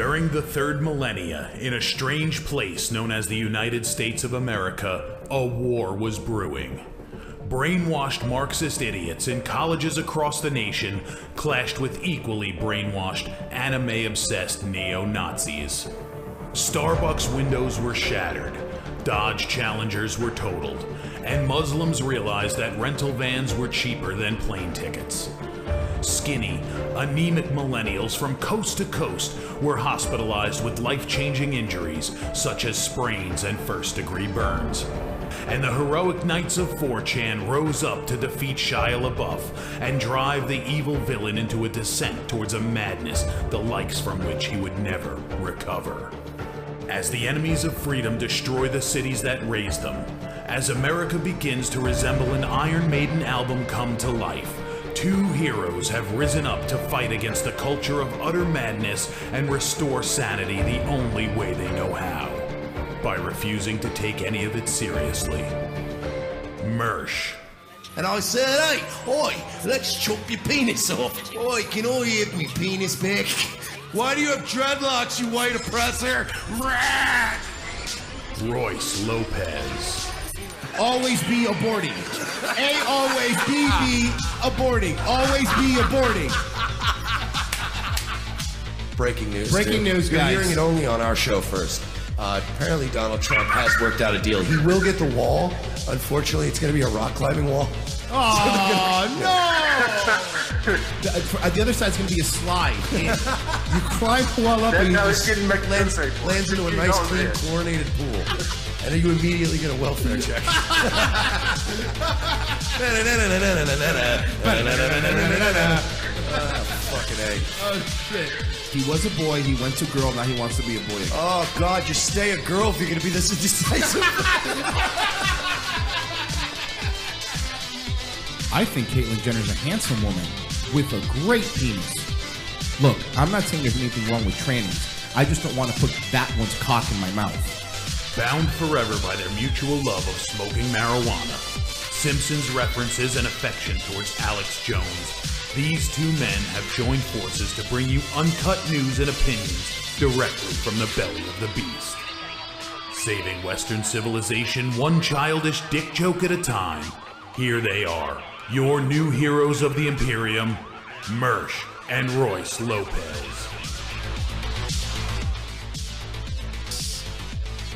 During the third millennia, in a strange place known as the United States of America, a war was brewing. Brainwashed Marxist idiots in colleges across the nation clashed with equally brainwashed, anime-obsessed neo-Nazis. Starbucks windows were shattered, Dodge Challengers were totaled, and Muslims realized that rental vans were cheaper than plane tickets. Skinny, anemic millennials from coast to coast were hospitalized with life-changing injuries such as sprains and first-degree burns. And the heroic knights of 4chan rose up to defeat Shia LaBeouf and drive the evil villain into a descent towards a madness the likes from which he would never recover. As the enemies of freedom destroy the cities that raised them, as America begins to resemble an Iron Maiden album come to life, two heroes have risen up to fight against the culture of utter madness and restore sanity the only way they know how, by refusing to take any of it seriously. Mersh. And I said, hey, oi, let's chop your penis off. Oi, can I have me penis back? Why do you have dreadlocks, you white oppressor? Royce Lopez. Always be aborting. A always be aborting. Always be aborting. Breaking news. Breaking news, guys. You're hearing it only on our show first. Apparently Donald Trump has worked out a deal. He will get the wall. Unfortunately, it's going to be a rock climbing wall. Oh, no! The other side's going to be a slide. You climb the wall up and you just lands into a nice, clean, chlorinated pool. And then you immediately get a welfare check. Fucking A. Oh, shit. He was a boy, he went to girl, now he wants to be a boy again. Oh, God, just stay a girl if you're going to be this indecisive. I think Caitlyn Jenner's a handsome woman with a great penis. Look, I'm not saying there's anything wrong with trannies. I just don't want to put that one's cock in my mouth. Bound forever by their mutual love of smoking marijuana, Simpsons references and affection towards Alex Jones, these two men have joined forces to bring you uncut news and opinions directly from the belly of the beast. Saving Western civilization one childish dick joke at a time, here they are, your new heroes of the Imperium, Mersh and Royce Lopez.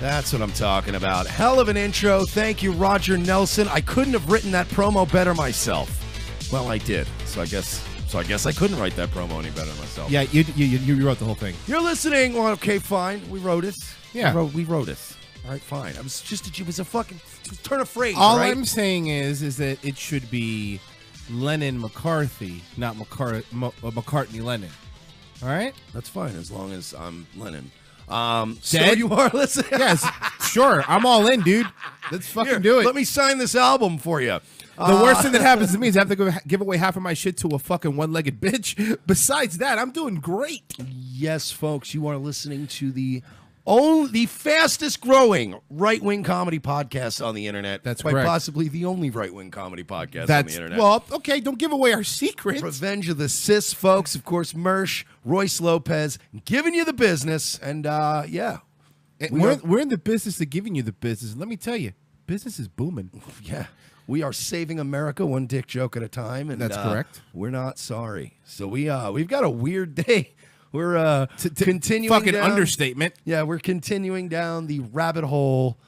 That's what I'm talking about. Hell of an intro. Thank you, Roger Nelson. I couldn't have written that promo better myself. Well, I did. So I guess I couldn't write that promo any better myself. Yeah, you wrote the whole thing. You're listening. Well, okay, fine. We wrote it. Yeah. We wrote it. All right, fine. It was a fucking turn of phrase, All right? I'm saying is that it should be Lennon McCarthy, not McCartney Lennon. All right? That's fine, as long as I'm Lennon. So you are listening? Yes, sure. I'm all in, dude. Let's fucking do it. Let me sign this album for you. The worst thing that happens to me is I have to go give away half of my shit to a fucking one-legged bitch. Besides that, I'm doing great. Yes, folks, you are listening to the fastest growing right-wing comedy podcast on the internet. That's quite correct. Possibly the only right-wing comedy podcast on the internet. Well, okay, don't give away our secrets. Revenge of the Cis, folks. Of course, Mersh, Royce Lopez, giving you the business. And, yeah. We're in the business of giving you the business. And let me tell you, business is booming. Yeah. We are saving America one dick joke at a time. And that's correct. We're not sorry. So we've got a weird day. We're continuing fucking down, understatement. Yeah, we're continuing down the rabbit hole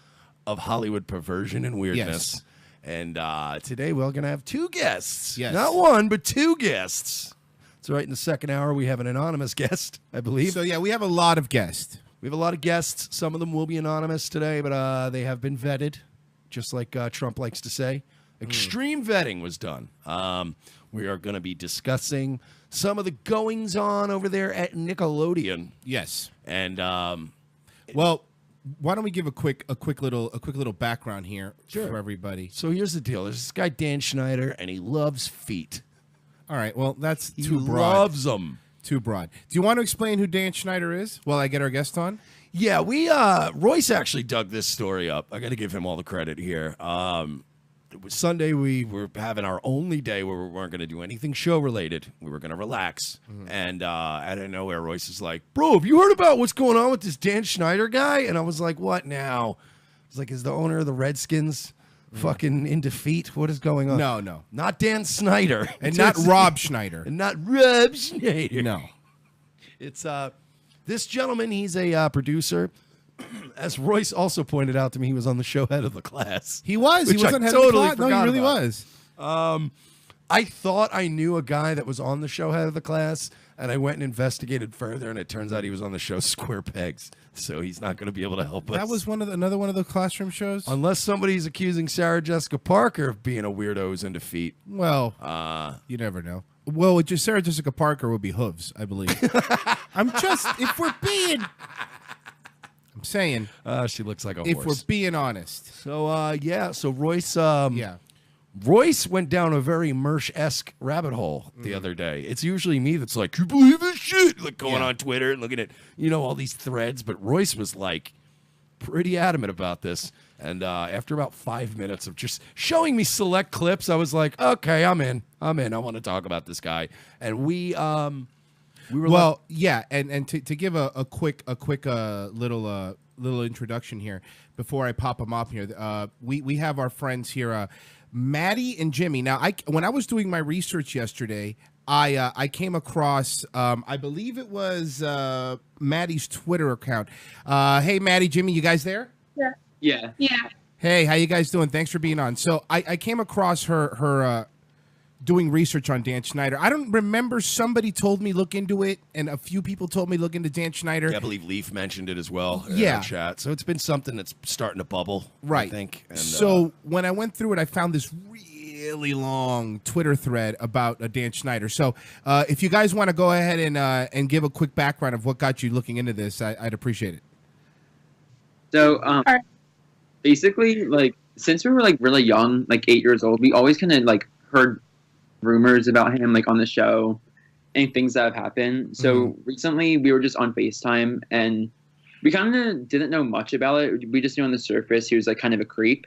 of Hollywood perversion and weirdness. Yes. And today we're going to have two guests. Yes. Not one, but two guests. That's right. In the second hour, we have an anonymous guest, I believe. So, yeah, we have a lot of guests. We have a lot of guests. Some of them will be anonymous today, but they have been vetted, just like Trump likes to say. Extreme vetting was done. We are going to be discussing some of the goings-on over there at Nickelodeon. Yes. And well, why don't we give a quick little background here for everybody? So here's the deal. There's this guy Dan Schneider, and he loves feet. All right. Well, that's too broad. He loves them. Too broad. Do you want to explain who Dan Schneider is while I get our guest on? Yeah, Royce actually dug this story up. I got to give him all the credit here. Sunday we were having our only day where we weren't going to do anything show related. We were going to relax. And out of nowhere, Royce is like, "Bro, have you heard about what's going on with this Dan Schneider guy?" And I was like, "What now?" It's like, "Is the owner of the Redskins fucking in defeat? What is going on?" No. Not Dan Schneider. And not Rob Schneider. And not Rob Schneider. No. It's this gentleman, he's a producer. As Royce also pointed out to me, he was on the show Head of the Class. He was. He Which was I on Head totally of the Class. No, he forgot really about. was. I thought I knew a guy that was on the show Head of the Class, and I went and investigated further, and it turns out he was on the show Square Pegs, so he's not going to be able to help us. That was another one of the classroom shows? Unless somebody's accusing Sarah Jessica Parker of being a weirdo who's in defeat. Well, you never know. Well, just Sarah Jessica Parker would be hooves, I believe. If we're being... I'm saying. She looks like a if horse. we're being honest. So, so Royce... Royce went down a very Mersh-esque rabbit hole the other day. It's usually me that's like, "You believe this shit?" Like going on Twitter and looking at, all these threads. But Royce was like pretty adamant about this. And after about 5 minutes of just showing me select clips, I was like, "Okay, I'm in. I want to talk about this guy." And we were and to give a quick little introduction here before I pop them up here. We have our friends here. Maddie and Jimmy. Now, when I was doing my research yesterday, I came across, I believe it was Maddie's Twitter account. Hey, Maddie, Jimmy, you guys there? Yeah. Hey, how you guys doing? Thanks for being on. So I came across her doing research on Dan Schneider. I don't remember, somebody told me look into it, and a few people told me look into Dan Schneider. Yeah, I believe Leaf mentioned it as well in Yeah. our chat. So it's been something that's starting to bubble, Right. I think. And, so when I went through it, I found this really long Twitter thread about Dan Schneider. So if you guys want to go ahead and give a quick background of what got you looking into this, I'd appreciate it. So basically, like, since we were like really young, like 8 years old, we always kind of like heard rumors about him like on the show and things that have happened. So recently we were just on FaceTime and we kind of didn't know much about it. We just knew on the surface he was like kind of a creep.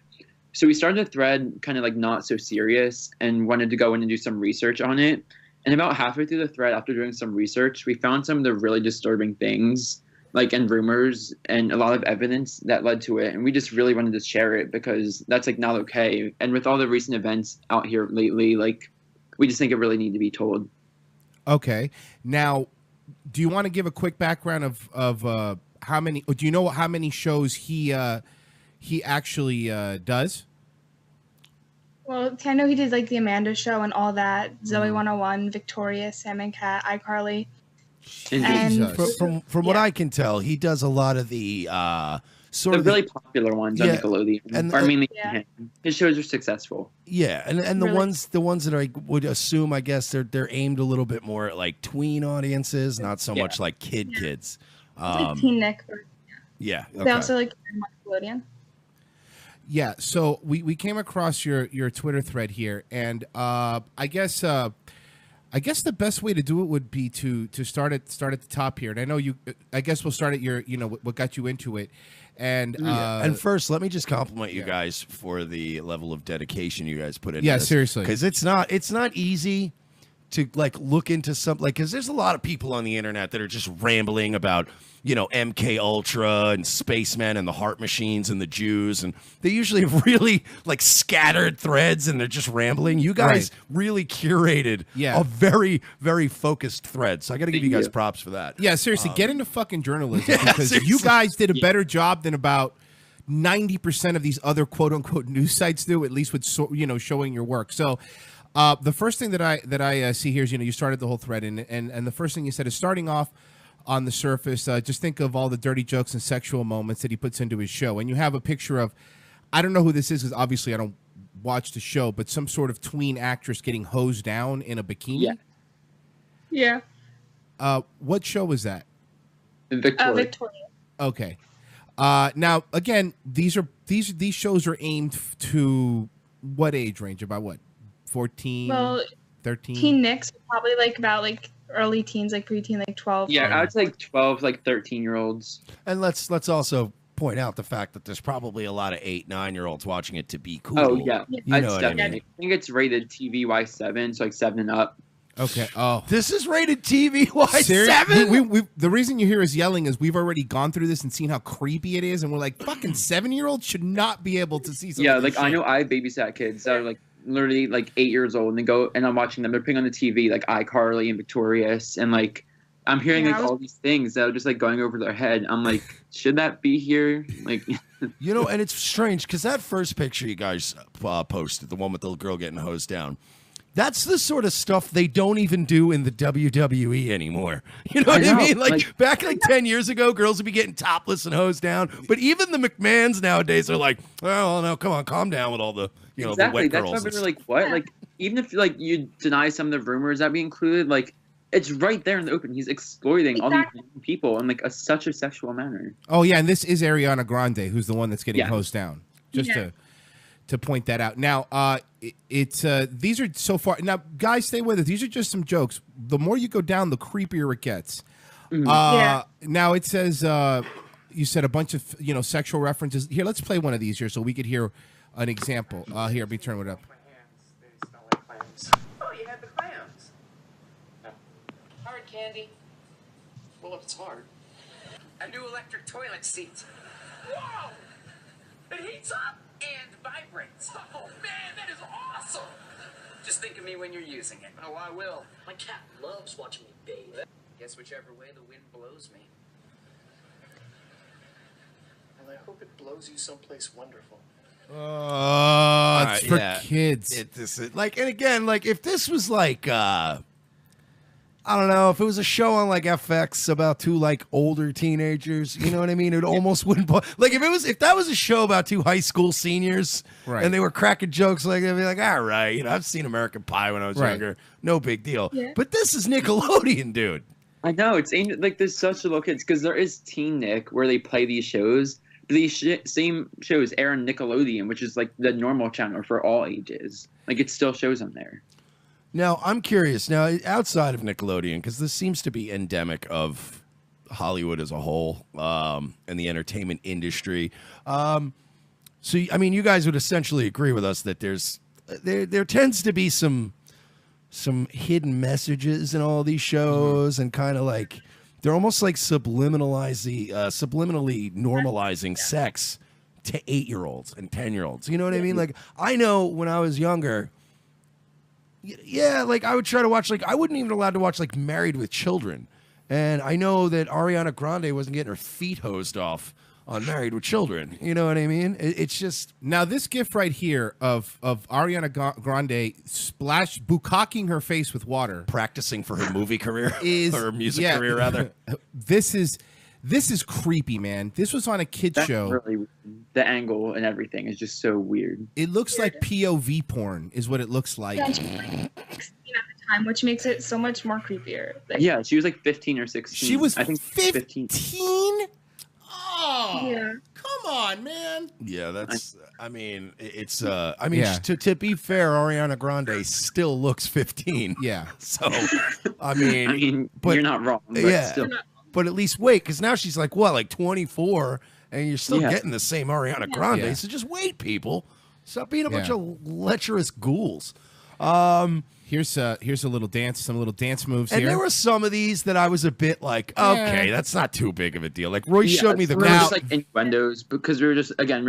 So we started a thread kind of like not so serious and wanted to go in and do some research on it. And about halfway through the thread, after doing some research, we found some of the really disturbing things, like, and rumors and a lot of evidence that led to it. And we just really wanted to share it because that's like not okay. And with all the recent events out here lately, like, we just think it really needs to be told. Okay. Now, do you want to give a quick background of how many? Do you know how many shows he actually does? Well, I know he did like the Amanda Show and all that. Zoe 101, Victoria, Sam and Cat, iCarly. And from what I can tell, he does a lot of the really popular ones on Nickelodeon. And his shows are successful. Yeah, and the ones that I would assume, I guess they're aimed a little bit more at like tween audiences, not so much like kids. Like Teen Nick. Yeah. Okay. They also like Nickelodeon. Yeah, so we came across your Twitter thread here, and I guess the best way to do it would be to start at the top here. And I know I guess we'll start at your what got you into it. And first, let me just compliment you guys for the level of dedication you guys put into this. Yeah, seriously, because it's not easy to like look into something like, because there's a lot of people on the internet that are just rambling about MK Ultra and Spacemen and the Heart Machines and the Jews, and they usually have really like scattered threads and they're just rambling. You guys really curated a very, very focused thread, so I got to give you guys props for that. Yeah, seriously, get into fucking journalism because you guys did a better job than about 90% of these other quote unquote news sites do, at least with showing your work. So. The first thing that I see here is you started the whole thread and the first thing you said is, starting off on the surface, just think of all the dirty jokes and sexual moments that he puts into his show, and you have a picture of, I don't know who this is because obviously I don't watch the show, but some sort of tween actress getting hosed down in a bikini. Yeah. What show was that? Victoria. Okay. Now again, these shows are aimed to what age range? About what? 14, 13? Teen Nick's probably like about like early teens, like preteen, like 12. Yeah, I would say like 12, like 13-year-olds. And let's also point out the fact that there's probably a lot of 8, 9-year-olds watching it to be cool. Oh yeah, You know what I mean? I think it's rated TVY7, so like 7 and up. Okay. Oh, This is rated TVY7. Seriously? The reason you hear us yelling is we've already gone through this and seen how creepy it is, and we're like, fucking 7-year-olds should not be able to see something. Yeah, like I know I babysat kids that are like literally like 8 years old, and they go and I'm watching them. They're putting on the TV like iCarly and Victorious, and like I'm hearing like all these things that are just like going over their head. I'm like, should that be here? Like, You know, and it's strange because that first picture you guys posted, the one with the girl getting hosed down, that's the sort of stuff they don't even do in the WWE anymore. You know what I mean? Like back like 10 years ago, girls would be getting topless and hosed down. But even the McMahons nowadays are like, oh, no, come on, calm down with all the, you know, the wet girls. That's why we're like, what? Like, even if like you deny some of the rumors that we included, like it's right there in the open. He's exploiting all these people in like such a sexual manner. Oh yeah, and this is Ariana Grande, who's the one that's getting hosed down. Just to point that out. Now, it's these are so far. Now, guys, stay with us. These are just some jokes. The more you go down, the creepier it gets. Now it says you said a bunch of sexual references. Here, let's play one of these here so we could hear an example. Here, let me turn it up. Oh, you had the clams. No. Hard candy. Well, if it's hard. A new electric toilet seat. Whoa! It heats up and vibrates. Oh man, that is awesome! Just think of me when you're using it. Oh, I will. My cat loves watching me bathe. Guess whichever way the wind blows me. And I hope it blows you someplace wonderful. It's for kids. And again, like if this was like I don't know, if it was a show on like FX about two like older teenagers, you know what I mean? It almost wouldn't like if that was a show about two high school seniors and they were cracking jokes, like they'd be like, all right, I've seen American Pie when I was younger, no big deal. But this is Nickelodeon, dude. I know, it's aimed like there's such little kids because there is Teen Nick where they play these shows. These same shows air on Nickelodeon, which is like the normal channel for all ages. Like it still shows on there. Now, I'm curious. Now, outside of Nickelodeon, because this seems to be endemic of Hollywood as a whole and the entertainment industry. So, I mean, you guys would essentially agree with us that there tends to be some hidden messages in all these shows and kind of like they're almost like subliminally normalizing sex to 8-year-olds and 10-year-olds. You know what I mean? Like, I know when I was younger, like I would try to watch, like I wasn't even allowed to watch like Married with Children. And I know that Ariana Grande wasn't getting her feet hosed off on Married with Children. You know what I mean? It's just... Now, this gif right here of Ariana Grande bukkake her face with water. Practicing for her movie career. Or her music career, rather. This is creepy, man. This was on a kid's show. Really, the angle and everything is just so weird. It looks like POV porn is what it looks like. At the time, which makes it so much more creepier. Like, yeah, she was like 15 or 16. She was, I think, 15? Oh, yeah. Come on, man. Yeah, that's. I mean, it's. To be fair, Ariana Grande still looks 15. Yeah. So, I mean, but you're not wrong. But still. But at least wait, because now she's like, what, like 24, and you're still getting the same Ariana Grande. Yeah. So just wait, people. Stop being a bunch of lecherous ghouls. Here's a little dance, some little dance moves and here. there were some of these that I was a bit like, okay, that's not too big of a deal. Like Roy showed me the just like innuendos because we were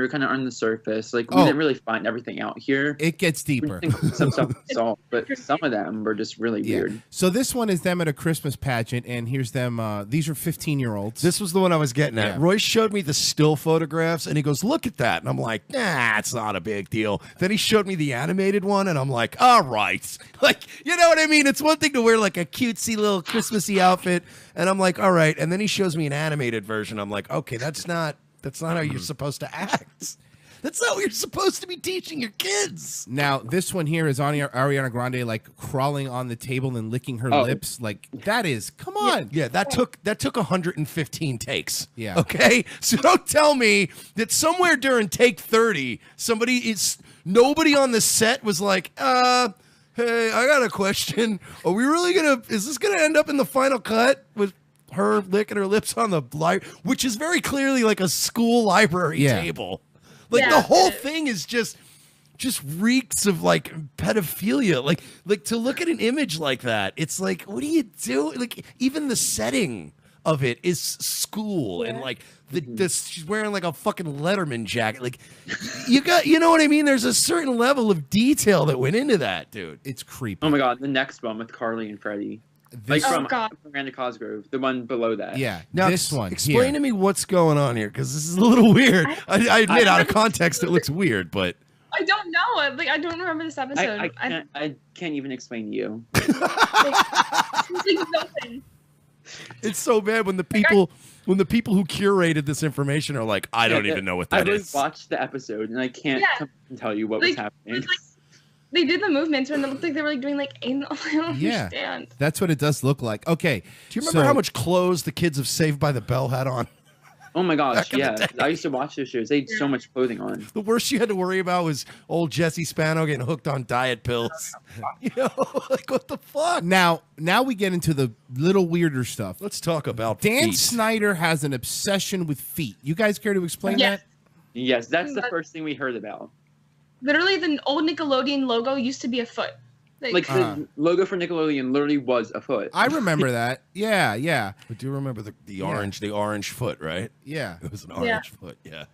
kind of on the surface. Like we didn't really find everything out here. It gets deeper. Some stuff we saw, but some of them were just really weird. So this one is them at a Christmas pageant, and here's them. These are 15-year-olds. This was the one I was getting at. Roy showed me the still photographs, and he goes, "Look at that," and I'm like, "Nah, it's not a big deal." Then he showed me the animated one, and I'm like, "All right." Like, you know what I mean? It's one thing to wear like a cutesy little Christmassy outfit, and I'm like, all right. And then he shows me an animated version. I'm like, okay, that's not how you're supposed to act. That's not what you're supposed to be teaching your kids. Now, this one here is Ariana Grande like crawling on the table and licking her lips. Like that is, come on. Yeah, that took 115 takes. Yeah. Okay? So don't tell me that somewhere during take 30, nobody on the set was like, hey, I got a question. Are we really is this gonna end up in the final cut with her licking her lips on the which is very clearly like a school library table. Like the whole thing is just reeks of like pedophilia. Like to look at an image like that, it's like, what do you do? Like even the setting of it is school, and like she's wearing like a fucking Letterman jacket. Like you know what I mean? There's a certain level of detail that went into that, dude. It's creepy. Oh my god, the next one with Carly and Freddie. Like from Miranda Cosgrove, the one below that. Yeah, now this one. Explain to me what's going on here, because this is a little weird. I admit, out of context, it looks weird, but I don't know. Like I don't remember this episode. I can't even explain to you. It's so bad when the people who curated this information are like, I don't even know what that is. I watched the episode and I can't tell you what was happening. They did the movements and it looked like they were like doing like anal. I don't understand. That's what it does look like. Okay. Do you remember how much clothes the kids of Saved by the Bell had on? Oh my gosh, yeah. I used to watch those shows. They had so much clothing on. The worst you had to worry about was old Jesse Spano getting hooked on diet pills. You know, like what the fuck? Now we get into the little weirder stuff. Let's talk about Dan feet. Schneider has an obsession with feet. You guys care to explain that? Yes, that's the first thing we heard about. Literally, the old Nickelodeon logo used to be a foot. Like the logo for Nickelodeon literally was a foot. I remember that. Yeah. But do you remember the orange foot, right? Yeah. It was an orange foot, yeah.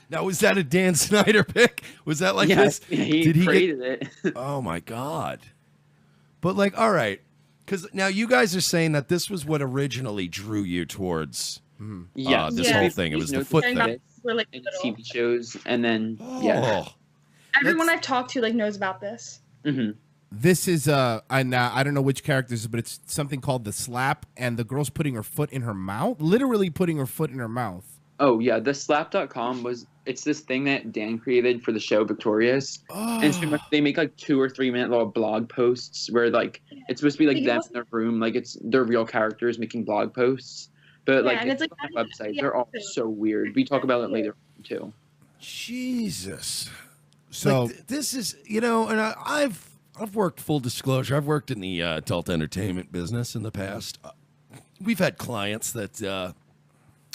Now, was that a Dan Schneider pick? Was that like this? He created it. Oh, my God. But like, all right. Because now you guys are saying that this was what originally drew you towards this whole thing. It was the foot thing. Like and TV shows, and then, Everyone I've talked to like knows about this. Mm-hmm. This is I don't know which characters, but it's something called the slap, and the girl's putting her foot in her mouth, literally putting her foot in her mouth. Oh yeah, the slap.com it's this thing that Dan created for the show Victorious. And it's pretty much, they make like 2 or 3 minute little blog posts where like it's supposed to be like them in their room, like it's their real characters making blog posts. But like and it's like on the website, they're all so weird. We talk about it later too. Jesus. So like, this is, you know, and I've worked, full disclosure, I've worked in the adult entertainment business in the past. We've had clients that,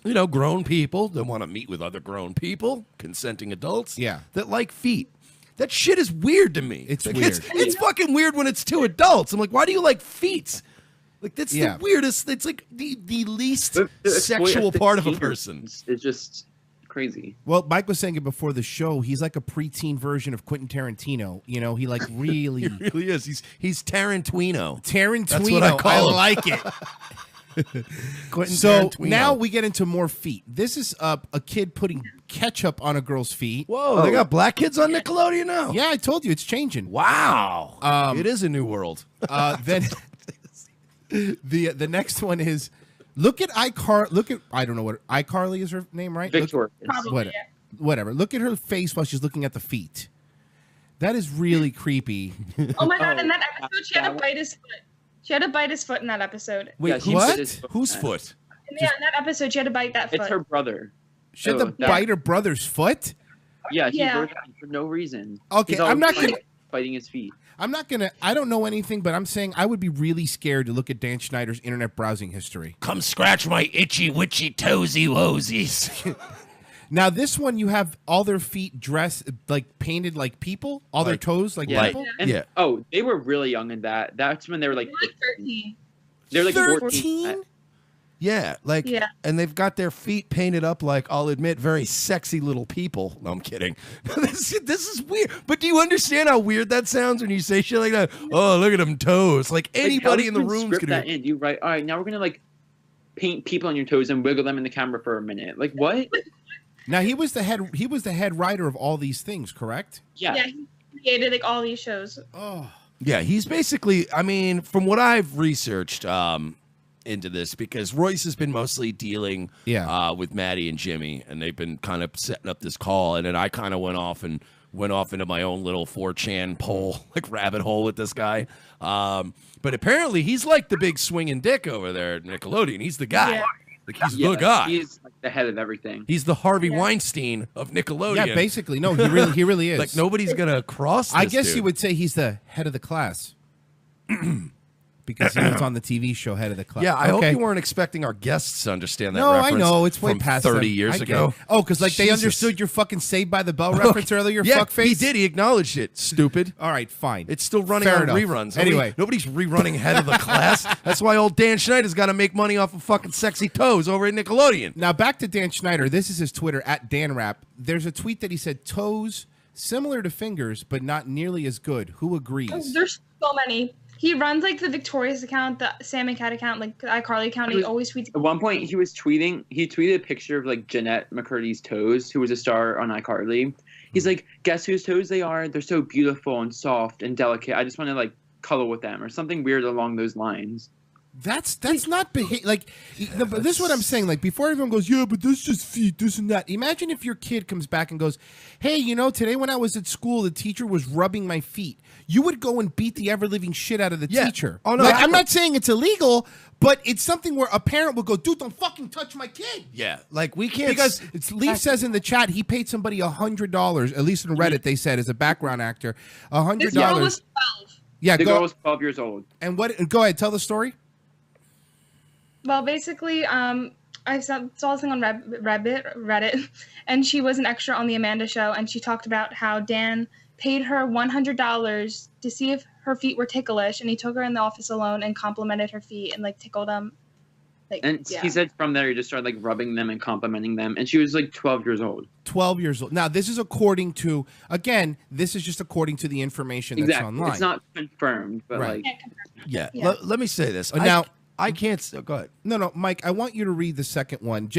you know, grown people that want to meet with other grown people, consenting adults, that like feet. That shit is weird to me. It's like, weird. It's fucking weird when it's 2 adults. I'm like, why do you like feet? Like, that's the weirdest. It's like the least sexual part of a person. It's just crazy. Well, Mike was saying it before the show. He's like a preteen version of Quentin Tarantino. You know, he like really, he really is. He's Tarantino. That's what I call him. like it. Quentin so Tarantino. now we get into more feet. This is a kid putting ketchup on a girl's feet. Whoa, they got black kids on Nickelodeon now. Yeah, I told you it's changing. Wow, it is a new world. Then the next one is. Look at I don't know what iCarly is her name, right? Victoria. Whatever. Look at her face while she's looking at the feet. That is really creepy. Oh my god! In that episode, she had to bite his foot. She had to bite his foot in that episode. Wait, what? Whose foot? Yeah, in that episode, she had to bite that foot. It's her brother. She had to bite her brother's foot? Yeah, he wrote that for no reason. Okay, I'm not gonna biting his feet. I don't know anything, but I'm saying I would be really scared to look at Dan Schneider's internet browsing history. Come scratch my itchy witchy toesy woesies. Now this one, you have all their feet dressed like painted like people, all their toes like people. And, oh, they were really young in that. That's when they were like 13. They're like 13. Yeah, and they've got their feet painted up like, I'll admit, very sexy little people. No, I'm kidding. This is weird. But do you understand how weird that sounds when you say shit like that? Oh, look at them toes. Like anybody in the room's gonna do that. You right? All right, now we're gonna like paint people on your toes and wiggle them in the camera for a minute. Like what? Now he was the head writer of all these things, correct? Yeah, he created like all these shows. Oh. Yeah, he's basically, I mean, from what I've researched, into this, because Royce has been mostly dealing with Maddie and Jimmy, and they've been kind of setting up this call, and then I kind of went off into my own little 4chan poll, like rabbit hole with this guy. But apparently he's like the big swinging dick over there at Nickelodeon. He's the guy. Yeah. Like he's the guy. He's like the head of everything. He's the Harvey Weinstein of Nickelodeon. Yeah, basically. No, he really is. Like nobody's gonna cross this I guess dude. you would say he's the head of the class. because he was on the TV show Head of the Class. Yeah, I hope you weren't expecting our guests to understand that No, reference. I know. It's way from past 30 them. years I get ago. it. Oh, because like they Jesus. understood your fucking Saved by the Bell reference earlier, Yeah, fuckface? he did. He acknowledged it, stupid. All right, fine. It's still running Fair on enough. reruns. Anyway. Nobody's rerunning Head of the Class. That's why old Dan Schneider's got to make money off of fucking sexy toes over at Nickelodeon. Now back to Dan Schneider. This is his Twitter at DanRap. There's a tweet that he said toes similar to fingers, but not nearly as good. Who agrees? There's so many. He runs like the Victorious account, the Sam and Cat account, like the iCarly account. He always tweets. At one point, he tweeted a picture of like Jeanette McCurdy's toes, who was a star on iCarly. He's like, guess whose toes they are? They're so beautiful and soft and delicate. I just want to like cuddle with them or something weird along those lines. That's not like this is what I'm saying. Like before everyone goes, yeah, but this just feet, this and that. Imagine if your kid comes back and goes, hey, you know, today when I was at school, the teacher was rubbing my feet. You would go and beat the ever living shit out of the teacher. Oh no, like, I'm not saying it's illegal, but it's something where a parent would go, dude, don't fucking touch my kid. Yeah, like we can't Because Leaf says in the chat he paid somebody $100. At least in Reddit they said as a background actor, $100. This girl was 12. Yeah, The girl was 12 years old. And what? Go ahead, tell the story. Well, basically, I saw this thing on Reddit, and she was an extra on the Amanda Show, and she talked about how Dan paid her $100 to see if her feet were ticklish, and he took her in the office alone and complimented her feet and like tickled them. Like, And he said from there he just started like rubbing them and complimenting them, and she was like 12 years old. 12 years old. Now, this is according to, again, this is just according to the information that's online. It's not confirmed, but Right. like Yeah. Yeah. Let me say this. Now, I can't. Go ahead. No, Mike, I want you to read the second one.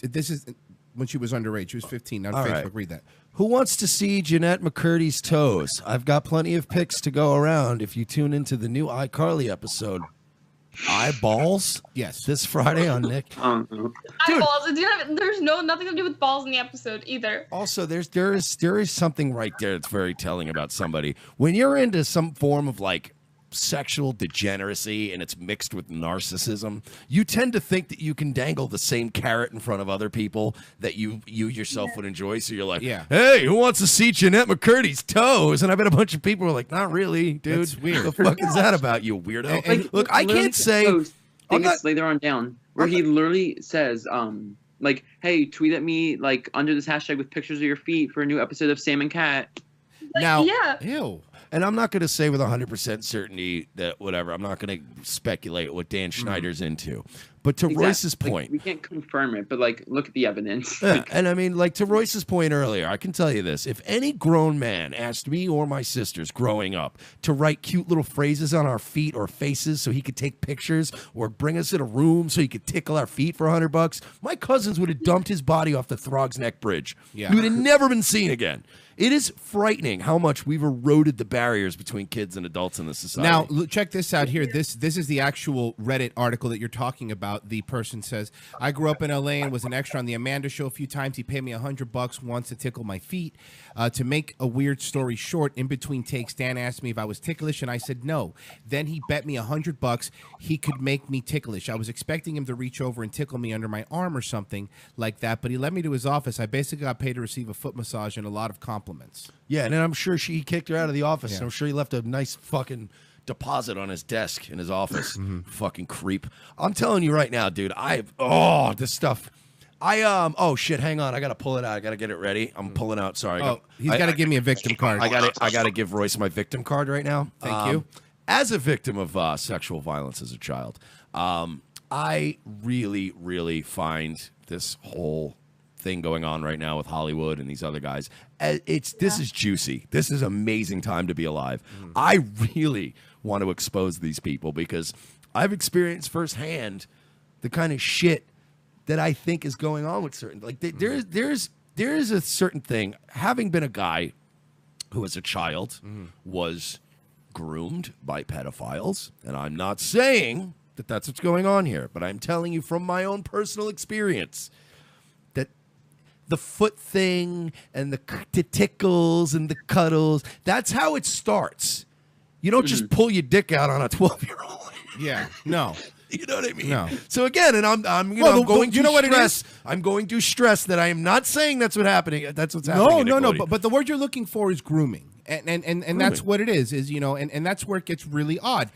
This is when she was underage. She was 15. On All Facebook, right. read that. Who wants to see Jeanette McCurdy's toes? I've got plenty of pics to go around if you tune into the new iCarly episode. Eyeballs? Yes. This Friday on Nick. Eyeballs. There's nothing to do with balls in the episode either. Also, there is something right there that's very telling about somebody. When you're into some form of like sexual degeneracy and it's mixed with narcissism, you tend to think that you can dangle the same carrot in front of other people that you yourself would enjoy. So you're like, Yeah. hey, who wants to see Jeanette McCurdy's toes? And I bet a bunch of people are like, not really, dude. That's weird. The fuck is that about, you weirdo? And look, I can't say. I think I'm not- it's later on down where he literally says, like, hey, tweet at me like under this hashtag with pictures of your feet for a new episode of Sam and Cat. Now, yeah. ew. And I'm not going to say with 100% certainty that whatever. I'm not going to speculate what Dan Schneider's into. But to Royce's Like, point, we can't confirm it, but like, look at the evidence. yeah, and I mean, like to Royce's point earlier, I can tell you this: if any grown man asked me or my sisters growing up to write cute little phrases on our feet or faces so he could take pictures, or bring us in a room so he could tickle our feet for $100, my cousins would have dumped his body off the Throgs Neck Bridge. Yeah. He would have never been seen again. It is frightening how much we've eroded the barriers between kids and adults in this society. Now, check this out here. This is the actual Reddit article that you're talking about. The person says, I grew up in LA and was an extra on the Amanda Show a few times. He paid me $100 once to tickle my feet. To make a weird story short, in between takes, Dan asked me if I was ticklish, and I said no. Then he bet me $100 he could make me ticklish. I was expecting him to reach over and tickle me under my arm or something like that, but he led me to his office. I basically got paid to receive a foot massage and a lot of compliments. yeah, and then I'm sure she kicked her out of the office. Yeah. And I'm sure he left a nice fucking deposit on his desk in his office. Fucking creep. I'm telling you right now, dude. This stuff. Oh shit, hang on. I gotta pull it out. I gotta get it ready. I'm pulling out. Sorry. He's got to give me a victim card. I gotta give Royce my victim card right now. Thank you. As a victim of sexual violence as a child, I really, really find this whole thing going on right now with Hollywood and these other guys. This is juicy. This is amazing time to be alive. I really want to expose these people because I've experienced firsthand the kind of shit that I think is going on with certain, like there's a certain thing. Having been a guy who as a child was groomed by pedophiles, and I'm not saying that that's what's going on here, but I'm telling you from my own personal experience that the foot thing and the tickles and the cuddles, that's how it starts. You don't just pull your dick out on a 12-year-old. Yeah, no. You know what I mean? No. So again, and I'm going to stress that I am not saying that's what's happening. That's what's happening. No. But the word you're looking for is grooming. And that's what it is and that's where it gets really odd.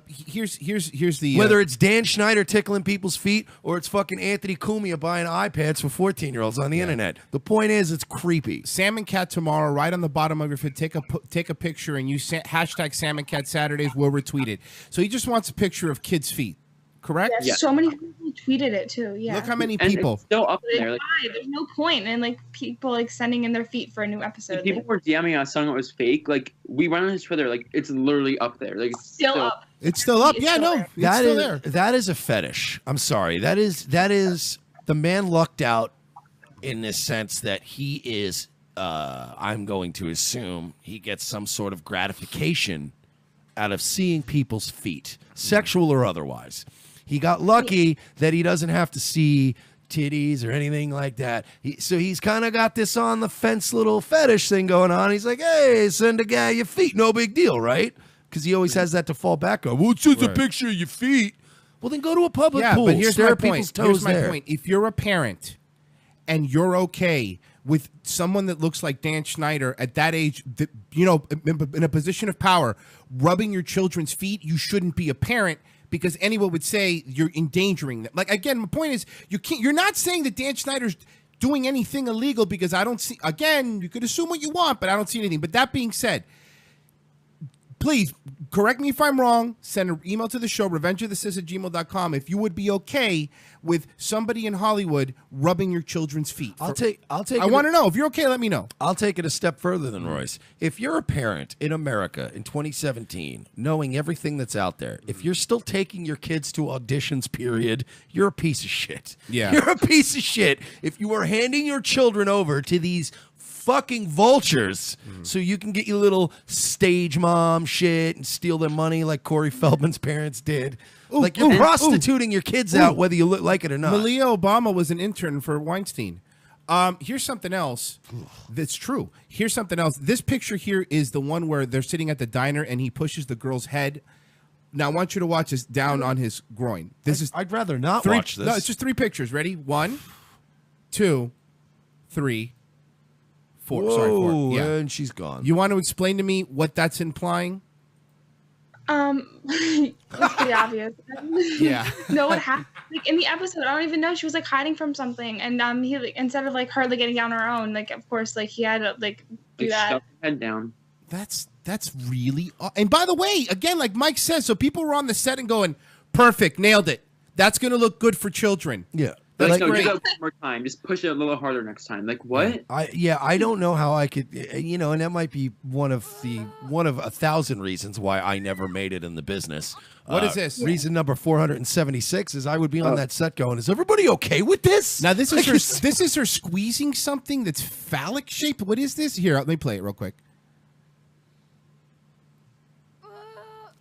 Here's the whether it's Dan Schneider tickling people's feet or it's fucking Anthony Cumia buying iPads for 14-year-olds on the internet. The point is, it's creepy. Salmon Cat tomorrow, right on the bottom of your feed. Take a picture and use hashtag Salmon Cat Saturdays. We'll retweet it. So he just wants a picture of kids' feet, correct? Yeah, so many people tweeted it too. Yeah. Look how many people. It's still up there. Like, there's no point in like people like sending in their feet for a new episode. People were DMing us saying it was fake. Like we went on his Twitter, like it's literally up there. Like it's still up. It's still up. It's yeah, still no, there. it's still there. That is a fetish. I'm sorry. That is the man lucked out in this sense that he is. I'm going to assume he gets some sort of gratification out of seeing people's feet, sexual or otherwise. He got lucky that he doesn't have to see titties or anything like that. So he's kind of got this on the fence little fetish thing going on. He's like, hey, send a guy your feet. No big deal, right? Because he always has that to fall back on. Well, it's just a picture of your feet. Well, then go to a public pool. But here's Stare my at people's point. toes Here's my there. point. If you're a parent and you're okay with someone that looks like Dan Schneider at that age, in a position of power, rubbing your children's feet, you shouldn't be a parent because anyone would say you're endangering them. Like, again, my point is you're not saying that Dan Schneider's doing anything illegal because I don't see, again, you could assume what you want, but I don't see anything. But that being said, please correct me if I'm wrong. Send an email to the show, revengeofthesis@gmail.com, if you would be okay with somebody in Hollywood rubbing your children's feet. I'll take. I want to know. If you're okay, let me know. I'll take it a step further than Royce. If you're a parent in America in 2017, knowing everything that's out there, if you're still taking your kids to auditions, period, you're a piece of shit. Yeah. You're a piece of shit. If you are handing your children over to these fucking vultures so you can get your little stage mom shit and steal their money like Corey Feldman's parents did. Like you're prostituting your kids out whether you look like it or not. Malia Obama was an intern for Weinstein. Here's something else that's true. Here's something else. This picture here is the one where they're sitting at the diner and he pushes the girl's head. Now I want you to watch this down on his groin. I'd rather not watch this. No, it's just 3 pictures. Ready? 1, 2, 3, 4. Whoa, Sorry, 4. Yeah. And she's gone. You want to explain to me what that's implying? It's pretty obvious. Yeah. No, what happened? Like in the episode, I don't even know. She was like hiding from something, and he like instead of like her like getting down on her own, like of course like he had to like do that. Shove her head down. That's really. And by the way, again, like Mike says, so people were on the set and going, "Perfect, nailed it. That's going to look good for children." Yeah. Like, That's no, great. do that one more time. Just push it a little harder next time. Like what? I don't know how I could, and that might be one of 1,000 reasons why I never made it in the business. What is this? Reason number 476 is I would be on that set going, is everybody okay with this? Now this is her. This is her squeezing something that's phallic shaped. What is this? Here, let me play it real quick.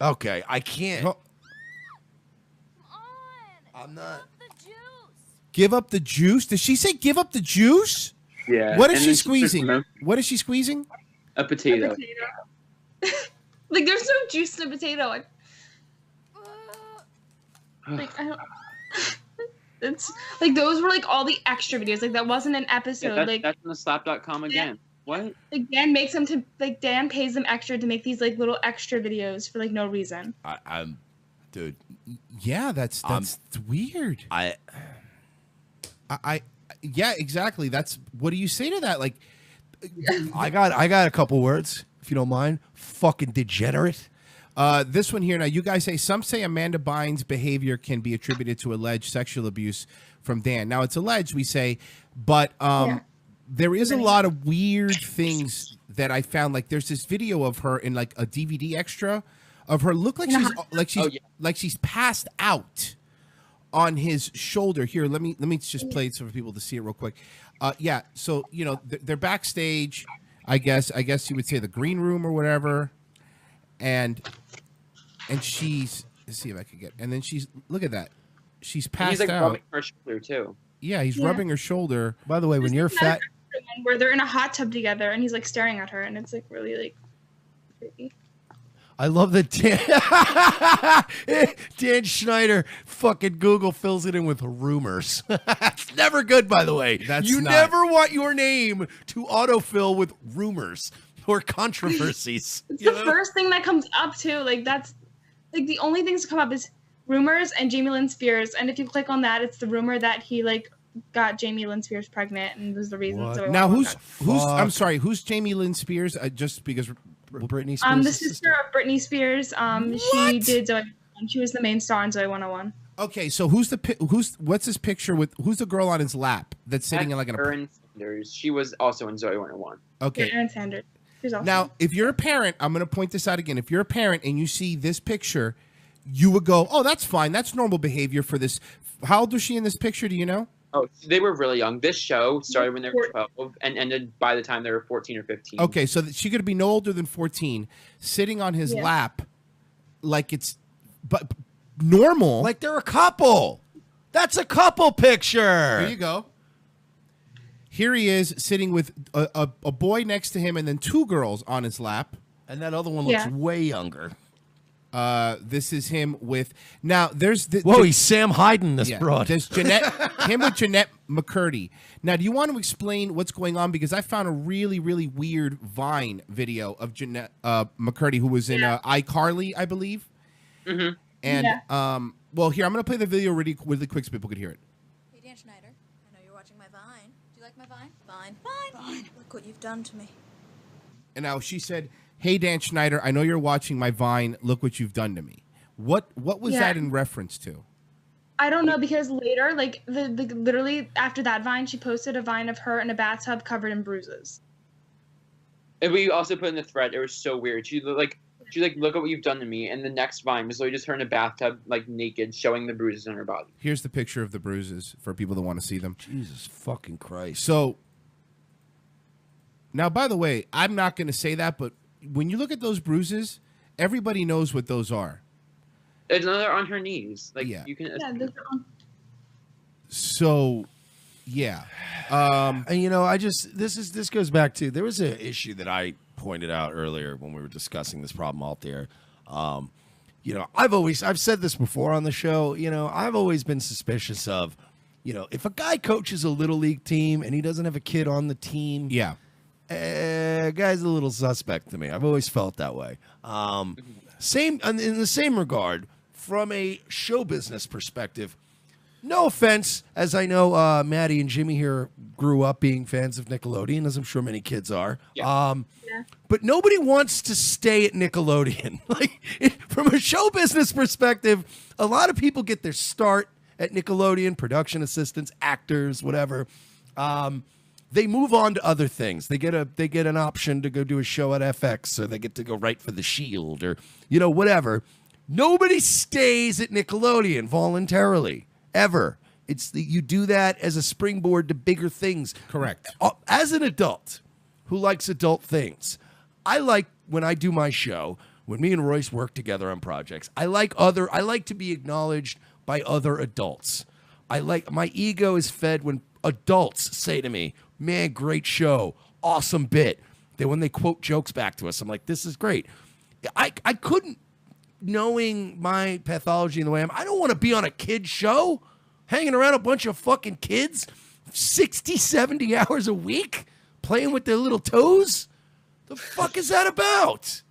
Okay, I can't. Oh, I'm not. give up the juice. Did she say give up the juice? Yeah. What is And she then squeezing? What is she squeezing? A potato. Like there's no juice in a potato. I don't. It's like those were like all the extra videos. Like that wasn't an episode. Yeah, like that's on the slap.com again. What? Like Dan makes them to like Dan pays them extra to make these like little extra videos for like no reason. I'm, dude. Yeah, that's weird. I yeah, exactly. That's what do you say to that? Like, I got a couple words if you don't mind. Fucking degenerate. This one here now. You guys say some say Amanda Bynes' behavior can be attributed to alleged sexual abuse from Dan. Now it's alleged, we say, but there is a lot of weird things that I found. Like there's this video of her in like a DVD extra of her look like she's passed out on his shoulder. Here, let me just play it so for people to see it real quick. Yeah, so you know they're backstage. I guess you would say the green room or whatever, and she's, let's see if I could get, and then she's, look at that, she's passed He's like out. rubbing her shoulder too. Yeah, he's rubbing her shoulder. By the way, when you're fat, where they're in a hot tub together and he's like staring at her and it's like really like creepy. I love that Dan Schneider fucking Google fills it in with rumors. It's never good, by the way. That's you not. never want your name to autofill with rumors. or controversies. It's the first thing that comes up too. Like that's like the only things to come up is rumors and Jamie Lynn Spears. And if you click on that, it's the rumor that he like got Jamie Lynn Spears pregnant and was the reason. So now who's I'm sorry, who's Jamie Lynn Spears? Just because Britney Spears. The sister of Britney Spears. She did Zoe. She was the main star in Zoe 101. Okay, so what's this picture with? Who's the girl on his lap that's sitting in like an? Erin Sanders. She was also in Zoe 101. Okay, Yeah, Erin Sanders. She's awesome. Now, if you're a parent, I'm going to point this out again. If you're a parent and you see this picture, you would go, "Oh, that's fine. That's normal behavior for this." How old was she in this picture? Do you know? Oh, they were really young. This show started when they were 12 and ended by the time they were 14 or 15. Okay, so she could be no older than 14, sitting on his lap, like it's normal. Like they're a couple. That's a couple picture. There you go. Here he is sitting with a boy next to him and then two girls on his lap. And that other one looks way younger. This is him with now. There's he's Sam Hyden. This broad. There's him with Jeanette McCurdy. Now, do you want to explain what's going on? Because I found a really, really weird Vine video of Jeanette McCurdy, who was in iCarly, I believe. Mm-hmm. And well, here I'm going to play the video really quick so people could hear it. Hey, Dan Schneider, I know you're watching my Vine. Do you like my Vine? Vine. Look what you've done to me. And now she said, "Hey, Dan Schneider, I know you're watching my Vine. Look what you've done to me." What was that in reference to? I don't know, because later, like the literally after that Vine, she posted a Vine of her in a bathtub covered in bruises. And we also put in the thread. It was so weird. She's like, "Look at what you've done to me." And the next Vine was literally just her in a bathtub, like naked, showing the bruises on her body. Here's the picture of the bruises for people that want to see them. Jesus fucking Christ. So now, by the way, I'm not going to say that, but when you look at those bruises, everybody knows what those are. It's another on her knees. Like you can. So, yeah. And you know, this goes back to, there was an issue that I pointed out earlier when we were discussing this problem out there. You know, I've said this before on the show. You know, I've always been suspicious of, you know, if a guy coaches a little league team and he doesn't have a kid on the team, guy's a little suspect to me. I've always felt that way. In the same regard, from a show business perspective, no offense, as I know Maddie and Jimmy here grew up being fans of Nickelodeon, as I'm sure many kids are. But nobody wants to stay at Nickelodeon. Like, from a show business perspective, a lot of people get their start at Nickelodeon, production assistants, actors, whatever. They move on to other things. They get an option to go do a show at FX, or they get to go write for The Shield, or whatever. Nobody stays at Nickelodeon voluntarily ever. You do that as a springboard to bigger things. Correct. As an adult who likes adult things, I like when I do my show, when me and Royce work together on projects, I like to be acknowledged by other adults. My ego is fed when adults say to me, "Man, great show, awesome bit." Then when they quote jokes back to us, I'm like, "This is great." I couldn't, knowing my pathology in the way I don't want to be on a kid show, hanging around a bunch of fucking kids, 60, 70 hours a week, playing with their little toes. The fuck is that about?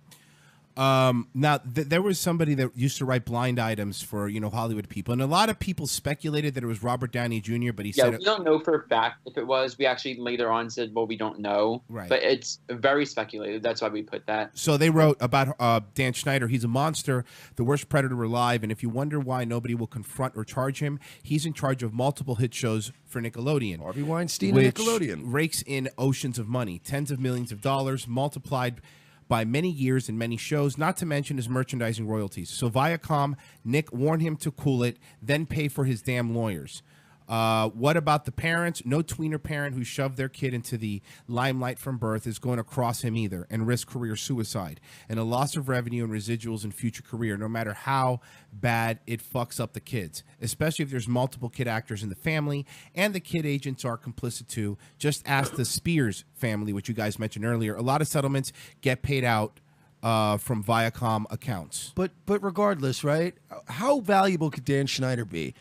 Now, there was somebody that used to write blind items for, Hollywood people. And a lot of people speculated that it was Robert Downey Jr., but he said... we don't know for a fact if it was. We actually later on said, well, we don't know. Right. But it's very speculated. That's why we put that. So they wrote about Dan Schneider. He's a monster, the worst predator alive. And if you wonder why nobody will confront or charge him, he's in charge of multiple hit shows for Nickelodeon. Harvey Weinstein and Nickelodeon. Rakes in oceans of money, tens of millions of dollars, multiplied by many years and many shows, not to mention his merchandising royalties. So Viacom, Nick warned him to cool it, then pay for his damn lawyers. What about the parents? No tweener parent who shoved their kid into the limelight from birth is going to cross him either and risk career suicide and a loss of revenue and residuals in future career, no matter how bad it fucks up the kids, especially if there's multiple kid actors in the family and the kid agents are complicit too. Just ask the Spears family, which you guys mentioned earlier. A lot of settlements get paid out from Viacom accounts. But regardless, right? How valuable could Dan Schneider be?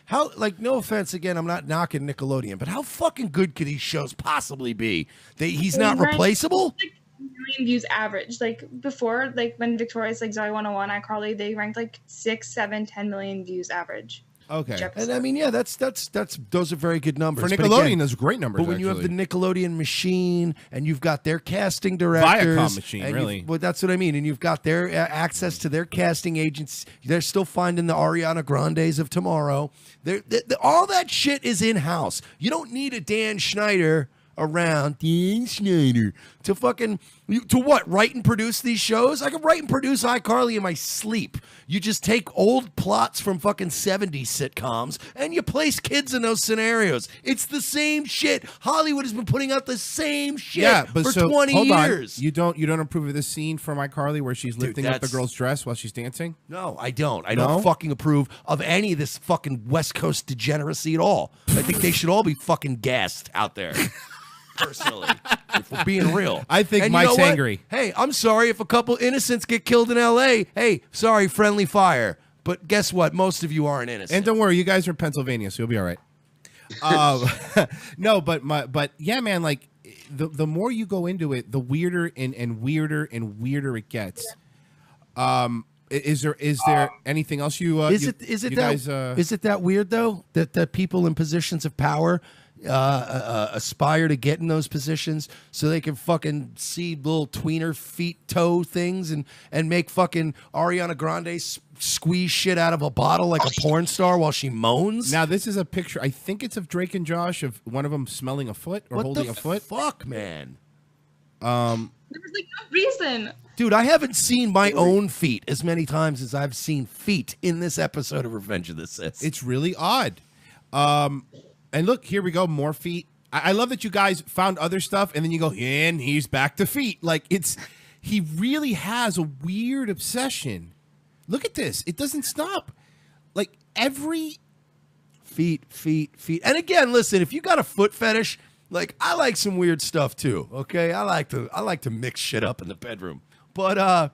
No offense, again, I'm not knocking Nickelodeon, but how fucking good could these shows possibly be? He's not replaceable? million views average. Like before, like when Victoria's like Zoe 101, iCarly, they ranked like 6, 7, 10 million views average. Okay. And I mean, yeah, that's those are very good numbers. For But Nickelodeon, again, those are great numbers. But when you have the Nickelodeon machine and you've got their casting directors, Viacom machine, and really. well, that's what I mean. And you've got their access to their casting agents. They're still finding the Ariana Grandes of tomorrow. All that shit is in house. You don't need a Dan Schneider around to fucking to what write and produce these shows. I can write and produce iCarly in my sleep. You just take old plots from fucking 70s sitcoms and you place kids in those scenarios. It's the same shit. Hollywood has been putting out the same shit for 20 years. You don't approve of this scene from iCarly where she's lifting up the girl's dress while she's dancing? No, I don't. I don't fucking approve of any of this fucking West Coast degeneracy at all. I think they should all be fucking gassed out there. Personally, if we're being real. I think Mike's angry. Hey, I'm sorry if a couple innocents get killed in L.A. Hey, sorry, friendly fire. But guess what? Most of you aren't innocent. And don't worry, you guys are in Pennsylvania, so you'll be all right. No, but yeah, man, like the more you go into it, the weirder and weirder and weirder it gets. Is there anything else you is it that weird though that people in positions of power aspire to get in those positions so they can fucking see little tweener feet toe things and make fucking Ariana Grande squeeze shit out of a bottle like a porn star while she moans? Now this is a picture, I think it's of Drake and Josh, of one of them smelling a foot or holding a foot. Fuck, man. There was like no reason. Dude, I haven't seen my own feet as many times as I've seen feet in this episode of Revenge of the Sith. It's really odd. And look, here we go, more feet. I love that you guys found other stuff, and then you go, and he's back to feet. Like, he really has a weird obsession. Look at this. It doesn't stop. Like, every... Feet. And again, listen, if you got a foot fetish, like, I like some weird stuff, too, okay? I like to mix shit up in the bedroom. But,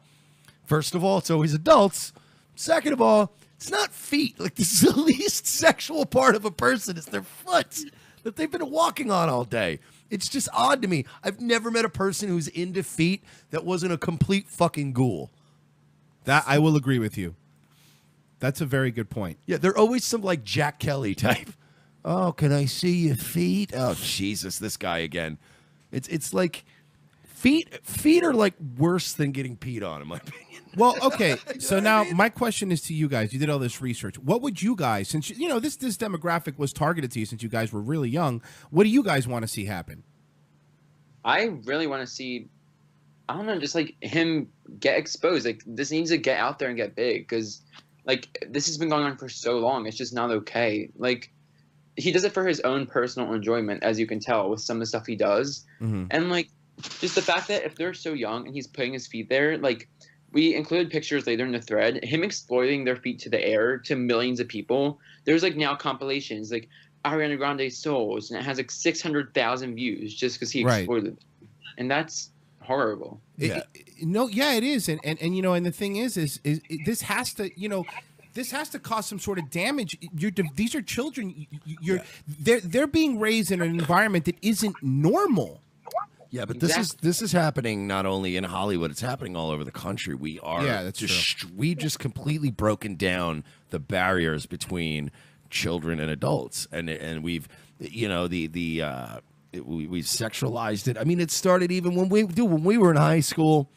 first of all, it's always adults. Second of all, it's not feet. Like, this is the least sexual part of a person is their foot that they've been walking on all day. It's just odd to me. I've never met a person who's into feet that wasn't a complete fucking ghoul. That I will agree with you. That's a very good point. Yeah, they're always some, like, Jack Kelly type. Oh, can I see your feet? Oh, Jesus, this guy again. It's like feet are, like, worse than getting peed on, in my opinion. Well, okay. So now my question is to you guys. You did all this research. What would you guys, since this demographic was targeted to you since you guys were really young, what do you guys want to see happen? I really want to see, I don't know, just like him get exposed. Like this needs to get out there and get big because like this has been going on for so long. It's just not okay. Like he does it for his own personal enjoyment, as you can tell with some of the stuff he does. Mm-hmm. And like just the fact that if they're so young and he's putting his feet there, like we included pictures later in the thread, him exploiting their feet to the air to millions of people. There's like now compilations like Ariana Grande Souls, and it has like 600,000 views just because he exploited them. And that's horrible. Yeah. It is. And the thing is this has to, this has to cause some sort of damage. These are children. They're being raised in an environment that isn't normal. Yeah, but this is happening not only in Hollywood; it's happening all over the country. We are we just completely broken down the barriers between children and adults, and we've we've sexualized it. I mean, it started even when we were in high school.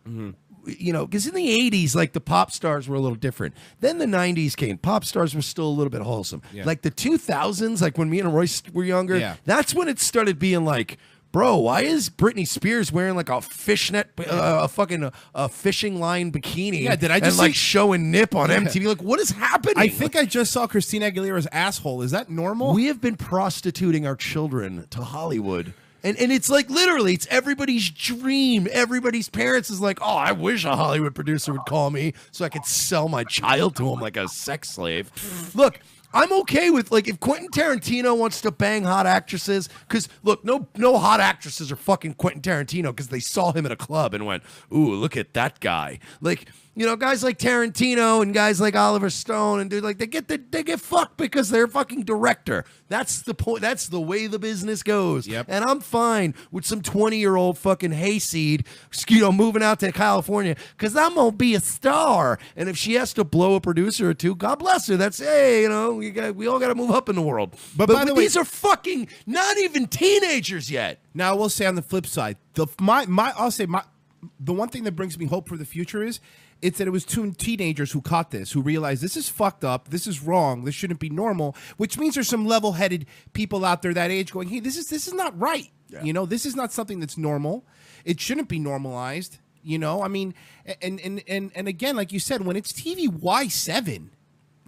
Mm-hmm. Because in the 80s, like the pop stars were a little different. Then the 90s came. Pop stars were still a little bit wholesome. Yeah. Like the 2000s, like when me and Royce were younger, that's when it started being like, bro, why is Britney Spears wearing like a fishnet, a fishing line bikini? Yeah, did I just like showing nip on MTV? Like, what is happening? I think I just saw Christina Aguilera's asshole. Is that normal? We have been prostituting our children to Hollywood. And it's like literally, it's everybody's dream. Everybody's parents is like, oh, I wish a Hollywood producer would call me so I could sell my child to him like a sex slave. Look, I'm okay with, like, if Quentin Tarantino wants to bang hot actresses, because, look, no hot actresses are fucking Quentin Tarantino because they saw him at a club and went, ooh, look at that guy. Like, You know, guys like Tarantino and guys like Oliver Stone and dude, like they get fucked because they're a fucking director. That's the point. That's the way the business goes. Yep. And I'm fine with some 20-year-old fucking hayseed, moving out to California because I'm gonna be a star. And if she has to blow a producer or two, God bless her. That's hey, you know, we all got to move up in the world. But by the way, these are fucking not even teenagers yet. Now I will say on the flip side, the one thing that brings me hope for the future is. It's that it was two teenagers who caught this, who realized this is fucked up, this is wrong, this shouldn't be normal, which means there's some level-headed people out there that age going, hey, this is not right. Yeah. You know, this is not something that's normal. It shouldn't be normalized. You know, I mean, and again, like you said, when it's TV, why 7?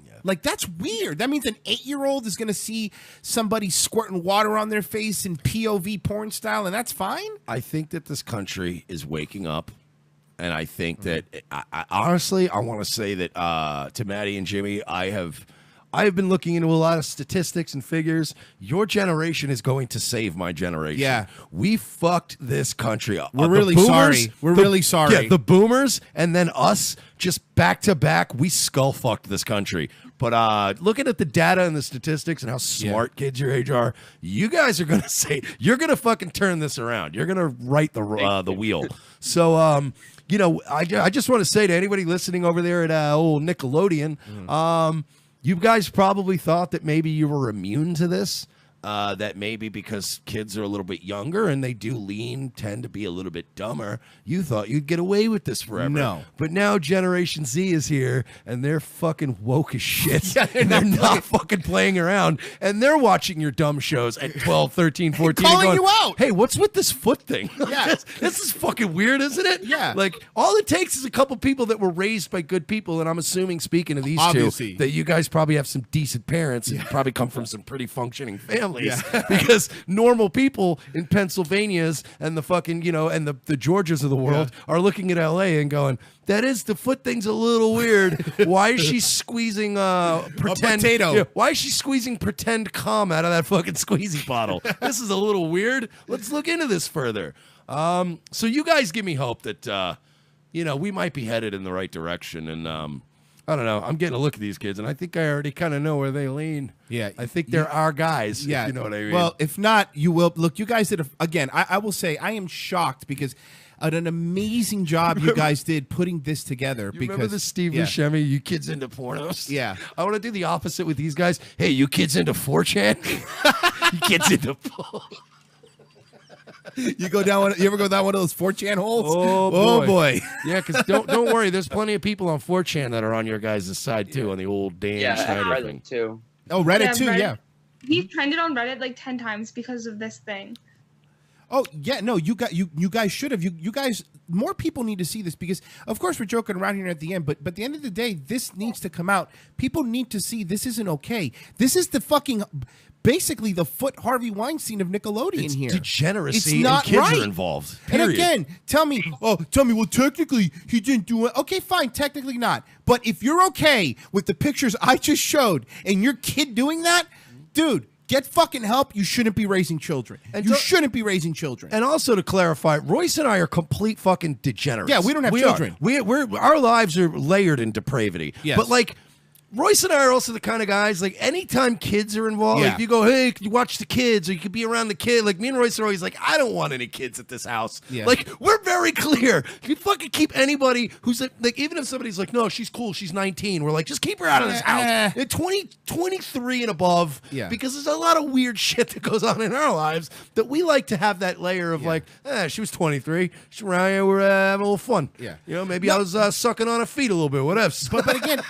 Yeah. Like, that's weird. That means an 8-year-old is going to see somebody squirting water on their face in POV porn style, and that's fine? I think that this country is waking up. And I think that, honestly, I want to say that to Maddie and Jimmy, I have been looking into a lot of statistics and figures. Your generation is going to save my generation. Yeah. We fucked this country up. We're really sorry. We're really sorry. Yeah, the boomers and then us just back to back, we skull fucked this country. But looking at the data and the statistics and how smart kids your age are, you guys are going to say, you're going to fucking turn this around. You're going to right the wheel. So, you know, I just want to say to anybody listening over there at old Nickelodeon, you guys probably thought that maybe you were immune to this. That maybe because kids are a little bit younger and they do tend to be a little bit dumber, you thought you'd get away with this forever. No. But now Generation Z is here and they're fucking woke as shit. And they're not fucking playing around. And they're watching your dumb shows at 12, 13, 14. Calling going, you out. Hey, what's with this foot thing? Yeah. This is fucking weird, isn't it? Yeah. Like, all it takes is a couple people that were raised by good people. And I'm assuming, speaking of these Obviously. two, that you guys probably have some decent parents and probably come from some pretty functioning families. Yeah. Because normal people in Pennsylvania's and the fucking, you know, and the Georgias of the world are looking at LA and going, the foot thing's a little weird. Why is she squeezing pretend potato? Yeah, why is she squeezing pretend cum out of that fucking squeezy bottle? This is a little weird. Let's look into this further. So you guys give me hope that you know, we might be headed in the right direction. And I don't know. I'm getting a look at these kids, and I think I already kind of know where they lean. Yeah. I think they're our guys. Yeah. If you know what I mean? Well, if not, you will. Look, you guys did, again, I will say I am shocked because an amazing job you guys did putting this together. You remember the Steve Buscemi, you kids into pornos? Yeah. I want to do the opposite with these guys. Hey, you kids into 4chan? You kids into... You go down one. You ever go down one of those 4chan holes? Oh boy. Yeah, because don't worry. There's plenty of people on 4chan that are on your guys' side too, on the old Dan Schneider thing too. Oh, Reddit too. Reddit. Yeah. He trended on Reddit like 10 times because of this thing. Oh yeah, no, you guys should have. You guys, more people need to see this because, of course, we're joking around here at the end, but at the end of the day, this needs to come out. People need to see this isn't okay. This is the fucking. Basically, the foot Harvey Weinstein of Nickelodeon it's here. Degeneracy it's not and kids right. are involved. Period. And again, tell me, well, technically, he didn't do it. Okay, fine, technically not. But if you're okay with the pictures I just showed and your kid doing that, dude, get fucking help. You shouldn't be raising children. And you shouldn't be raising children. And also to clarify, Royce and I are complete fucking degenerates. Yeah, we don't have children. We're our lives are layered in depravity. Yes. But like, Royce and I are also the kind of guys, like, anytime kids are involved, like, you go, hey, you watch the kids, or you could be around the kid. Like, me and Royce are always like, I don't want any kids at this house. Yeah. Like, we're very clear. You fucking keep anybody who's, like, even if somebody's like, no, she's cool, she's 19, we're like, just keep her out of this house. At 23 and above, because there's a lot of weird shit that goes on in our lives that we like to have that layer of, like, she was 23, she's around here, we're having a little fun. Yeah. You know, maybe I was sucking on her feet a little bit, whatever. But again,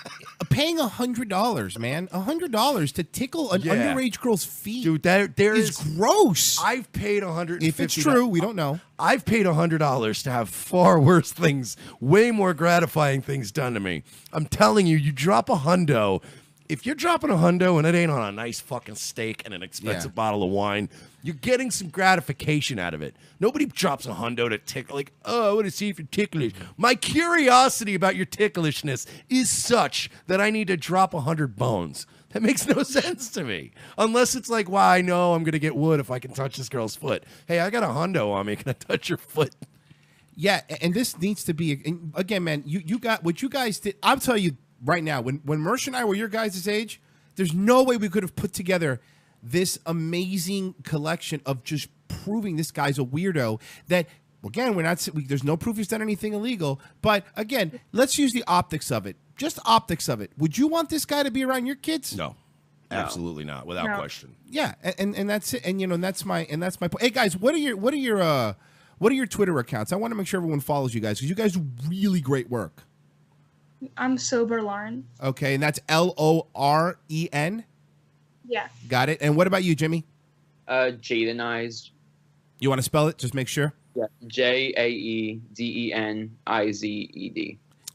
paying $100, man, $100 to tickle an underage girl's feet, dude, there is gross. I've paid $150. If it's true, we don't know. I've paid $100 to have far worse things, way more gratifying things done to me. I'm telling you, you drop a hundo. If you're dropping a hundo and it ain't on a nice fucking steak and an expensive bottle of wine, you're getting some gratification out of it. Nobody drops a hundo to tickle, like, oh, I want to see if you're ticklish. My curiosity about your ticklishness is such that I need to drop 100 bones. That makes no sense to me. Unless it's like, well, I know I'm going to get wood if I can touch this girl's foot. Hey, I got a hundo on me. Can I touch your foot? Yeah, and this needs to be again, man. You got what you guys did. I'll tell you right now. When Mersh and I were your guys' age, there's no way we could have put together this amazing collection of just proving this guy's a weirdo. That again, there's no proof he's done anything illegal. But again, let's use the optics of it. Just optics of it. Would you want this guy to be around your kids? No, absolutely not, without question. Yeah, and that's it. And that's my point. Hey guys, what are your Twitter accounts? I want to make sure everyone follows you guys because you guys do really great work. I'm Sober Lauren. Okay, and that's Loren. Yeah. Got it. And what about you, Jimmy? Jadenized. You want to spell it? Just make sure. Yeah. JAEDENIZED.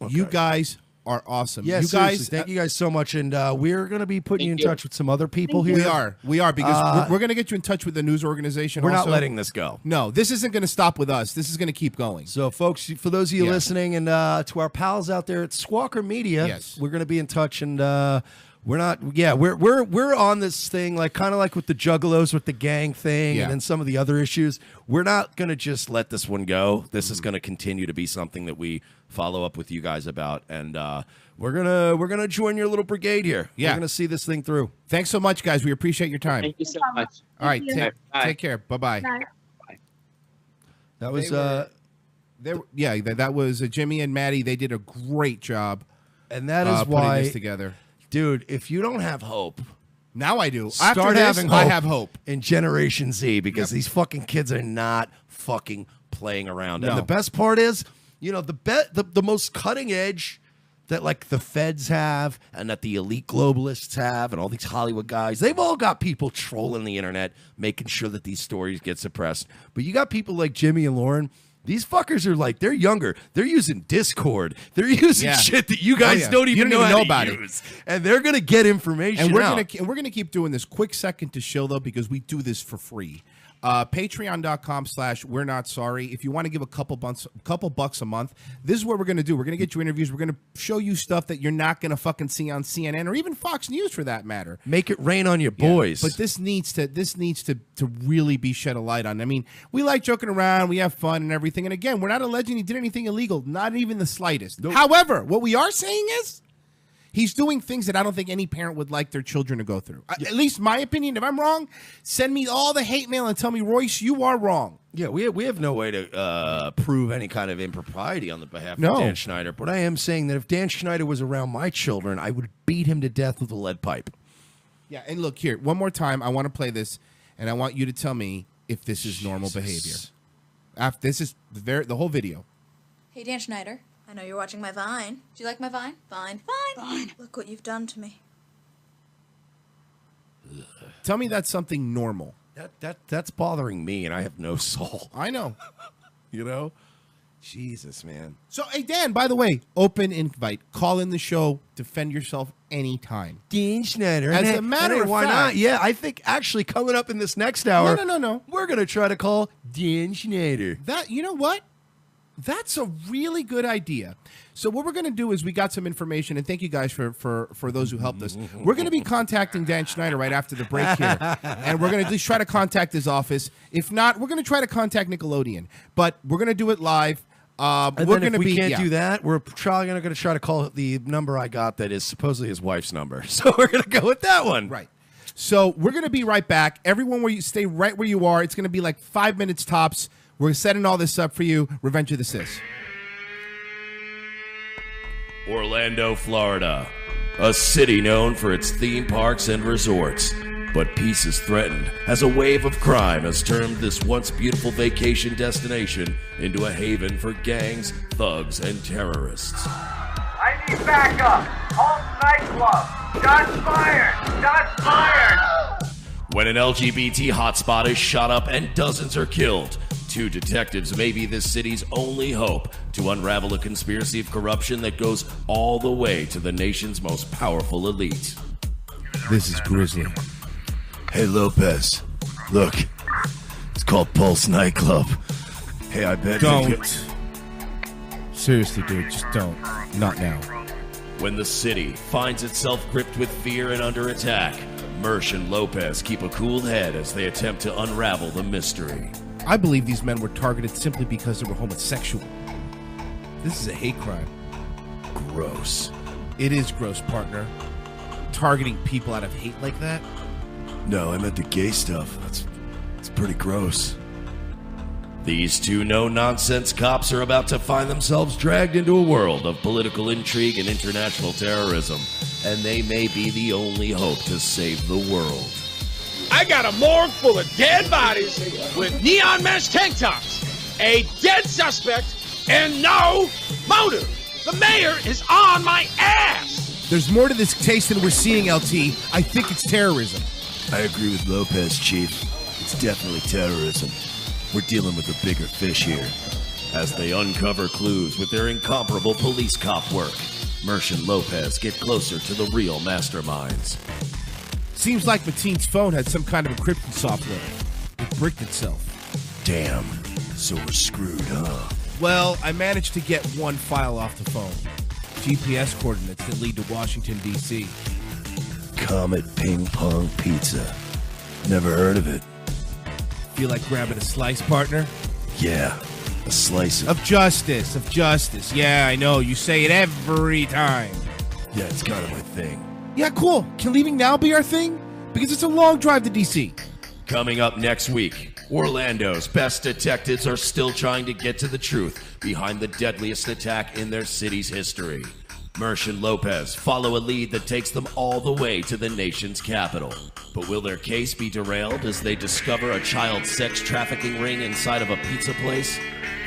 Okay. You guys are awesome. Yeah, you guys, thank you guys so much, and we're going to be putting you in touch with some other people here. We are because we're going to get you in touch with the news organization. We're not letting this go. No, this isn't going to stop with us. This is going to keep going. So, folks, for those of you listening, and to our pals out there at Squawker Media, we're going to be in touch, and we're not. Yeah, we're on this thing, like kind of like with the Juggalos, with the gang thing, and then some of the other issues. We're not going to just let this one go. This is going to continue to be something that we follow up with you guys about, and we're gonna join your little brigade here. Yeah, we're gonna see this thing through. Thanks so much, guys. We appreciate your time. Thank you so much. All right, take care. Bye-bye. That was that was Jimmy and Maddie. They did a great job, and that is why putting this together, dude. If you don't have hope, now I do. Start having hope. I have hope in Generation Z because these fucking kids are not fucking playing around. No. And the best part is, you know, the most cutting edge that like the feds have and that the elite globalists have and all these Hollywood guys, they've all got people trolling the internet, making sure that these stories get suppressed. But you got people like Jimmy and Lauren. These fuckers are like, they're younger. They're using Discord. They're using shit that you guys don't even know about it. And they're going to get information and we're gonna keep doing this. Quick second to shill, though, because we do this for free. Patreon.com/We're Not Sorry. If you want to give a couple bucks a month, this is what we're going to do. We're going to get you interviews. We're going to show you stuff that you're not going to fucking see on CNN or even Fox News for that matter. Make it rain on your boys. But this needs to really be shed a light on. I mean, we like joking around. We have fun and everything. And again, we're not alleging he did anything illegal. Not even the slightest. Nope. However, what we are saying is, he's doing things that I don't think any parent would like their children to go through. At least my opinion. If I'm wrong, send me all the hate mail and tell me, Royce, you are wrong. Yeah, we have no way to prove any kind of impropriety on the behalf of Dan Schneider. But I am saying that if Dan Schneider was around my children, I would beat him to death with a lead pipe. Yeah, and look here, one more time, I want to play this, and I want you to tell me if this is normal behavior. This is the whole video. Hey, Dan Schneider. I know you're watching my Vine. Do you like my Vine? Vine. Look what you've done to me. Tell me that's something normal. That's bothering me, and I have no soul. I know. You know? Jesus, man. So, hey, Dan, by the way, open invite. Call in the show. Defend yourself anytime. Dan Schneider. As a matter of fact. Why not? Yeah, I think actually coming up in this next hour. No. We're going to try to call Dan Schneider. You know what? That's a really good idea. So what we're going to do is we got some information, and thank you guys for those who helped us. We're going to be contacting Dan Schneider right after the break here, and we're going to at least try to contact his office. If not, we're going to try to contact Nickelodeon, but we're going to do it live. We're going to be. Can't do that. We're probably going to try to call the number I got that is supposedly his wife's number. So we're going to go with that one. Right. So we're going to be right back. Everyone, where you stay right where you are. It's going to be like 5 minutes tops. We're setting all this up for you. Revenge of the Sis. Orlando, Florida. A city known for its theme parks and resorts. But peace is threatened as a wave of crime has turned this once beautiful vacation destination into a haven for gangs, thugs, and terrorists. I need backup. Home nightclub. Shots fired. Shots fired. When an LGBT hotspot is shot up and dozens are killed, two detectives may be this city's only hope to unravel a conspiracy of corruption that goes all the way to the nation's most powerful elite. This is Grizzly. Hey, Lopez. Look, it's called Pulse Nightclub. Hey, I bet don't. Seriously, dude, just don't. Not now. When the city finds itself gripped with fear and under attack, Mersh and Lopez keep a cool head as they attempt to unravel the mystery. I believe these men were targeted simply because they were homosexual. This is a hate crime. Gross. It is gross, partner. Targeting people out of hate like that? No, I meant the gay stuff. It's pretty gross. These two no-nonsense cops are about to find themselves dragged into a world of political intrigue and international terrorism, and they may be the only hope to save the world. I got a morgue full of dead bodies with neon mesh tank tops, a dead suspect, and no motive. The mayor is on my ass. There's more to this case than we're seeing, LT. I think it's terrorism. I agree with Lopez, Chief. It's definitely terrorism. We're dealing with a bigger fish here. As they uncover clues with their incomparable police cop work, Mersh and Lopez get closer to the real masterminds. Seems like Mateen's phone had some kind of encryption software. It bricked itself. Damn. So we're screwed, huh? Well, I managed to get one file off the phone. GPS coordinates that lead to Washington, D.C. Comet Ping Pong Pizza. Never heard of it. Feel like grabbing a slice, partner? Yeah, a slice of justice. Yeah, I know. You say it every time. Yeah, it's kind of my thing. Yeah, cool. Can leaving now be our thing? Because it's a long drive to D.C. Coming up next week, Orlando's best detectives are still trying to get to the truth behind the deadliest attack in their city's history. Mersh and Lopez follow a lead that takes them all the way to the nation's capital. But will their case be derailed as they discover a child sex trafficking ring inside of a pizza place?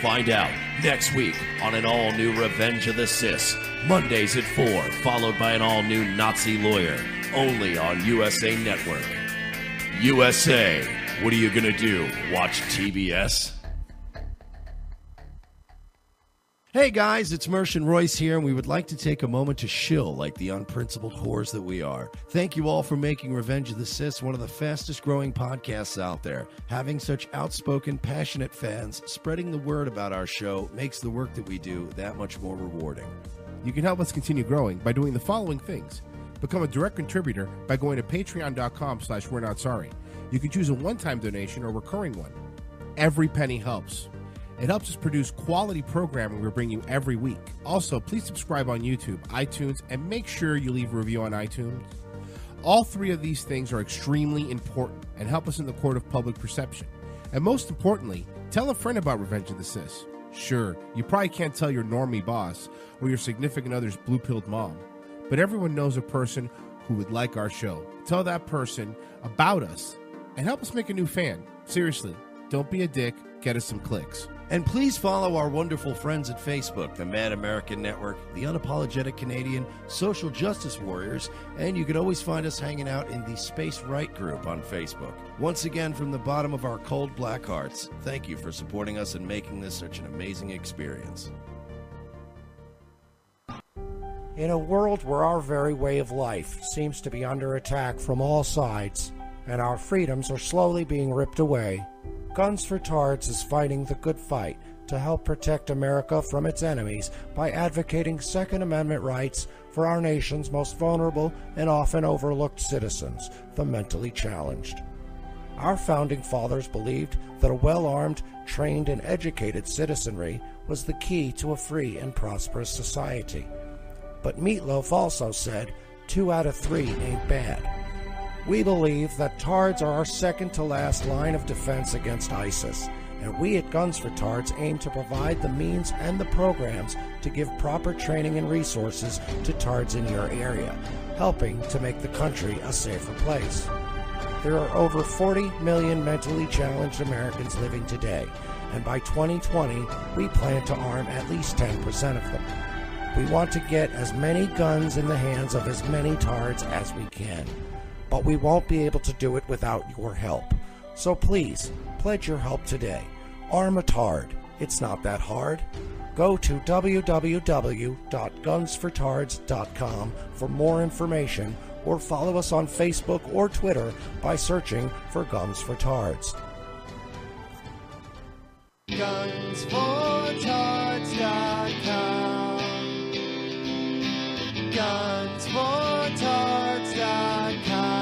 Find out next week on an all-new Revenge of the Sis. Mondays at 4, followed by an all-new Nazi lawyer. Only on USA Network. USA, what are you gonna do? Watch TBS? Hey guys, it's Mersh and Royce here, and we would like to take a moment to shill like the unprincipled whores that we are. Thank you all for making Revenge of the Sis one of the fastest growing podcasts out there. Having such outspoken, passionate fans spreading the word about our show makes the work that we do that much more rewarding. You can help us continue growing by doing the following things. Become a direct contributor by going to patreon.com/we're not sorry. You can choose a one-time donation or recurring one. Every penny helps. It helps us produce quality programming we bring you every week. Also, please subscribe on YouTube, iTunes, and make sure you leave a review on iTunes. All three of these things are extremely important and help us in the court of public perception. And most importantly, tell a friend about Revenge of the Sis. Sure, you probably can't tell your normie boss or your significant other's blue-pilled mom, but everyone knows a person who would like our show. Tell that person about us and help us make a new fan. Seriously, don't be a dick, get us some clicks. And please follow our wonderful friends at Facebook, the Mad American Network, the Unapologetic Canadian, Social Justice Warriors, and you can always find us hanging out in the Space Right group on Facebook. Once again, from the bottom of our cold black hearts, thank you for supporting us and making this such an amazing experience. In a world where our very way of life seems to be under attack from all sides, and our freedoms are slowly being ripped away, Guns for Tards is fighting the good fight to help protect America from its enemies by advocating Second Amendment rights for our nation's most vulnerable and often overlooked citizens, the mentally challenged. Our founding fathers believed that a well-armed, trained, and educated citizenry was the key to a free and prosperous society. But Meatloaf also said 2 out of 3 ain't bad. We believe that Tards are our second to last line of defense against ISIS, and we at Guns for Tards aim to provide the means and the programs to give proper training and resources to Tards in your area, helping to make the country a safer place. There are over 40 million mentally challenged Americans living today, and by 2020, we plan to arm at least 10% of them. We want to get as many guns in the hands of as many Tards as we can. But we won't be able to do it without your help. So please, pledge your help today. Arm a Tard. It's not that hard. Go to www.gunsfortards.com for more information, or follow us on Facebook or Twitter by searching for Guns for Tards. Gunsfortards.com. Gunsfortards.com.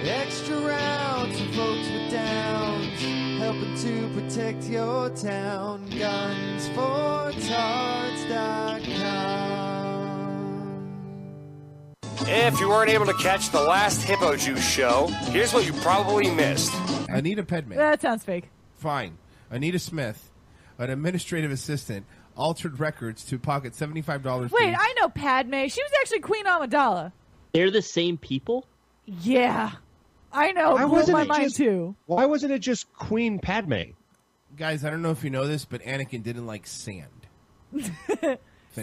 Extra rounds for folks with downs, helping to protect protect your town. Gunsfortarts.com. If you weren't able to catch the last Hippo Juice show, here's what you probably missed. Anita Pedman. That sounds fake. Fine. Anita Smith, an administrative assistant, altered records to pocket $75. Wait, I know Padme. She was actually Queen Amidala. They're the same people? Yeah. I know. Why Blew wasn't my it mind just- too. Why wasn't it just Queen Padme? Guys, I don't know if you know this, but Anakin didn't like sand.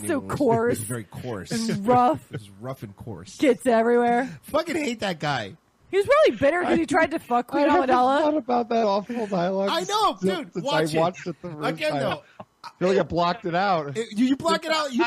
So coarse. It was very coarse. And rough. It was rough and coarse. Gets everywhere. Fucking hate that guy. He was probably bitter because he tried to fuck Queen I haven't Amidala. thought about that awful dialogue. I know, dude. Since Watch I watched it the first Again, time. though. I feel like I blocked it out. You block it out. You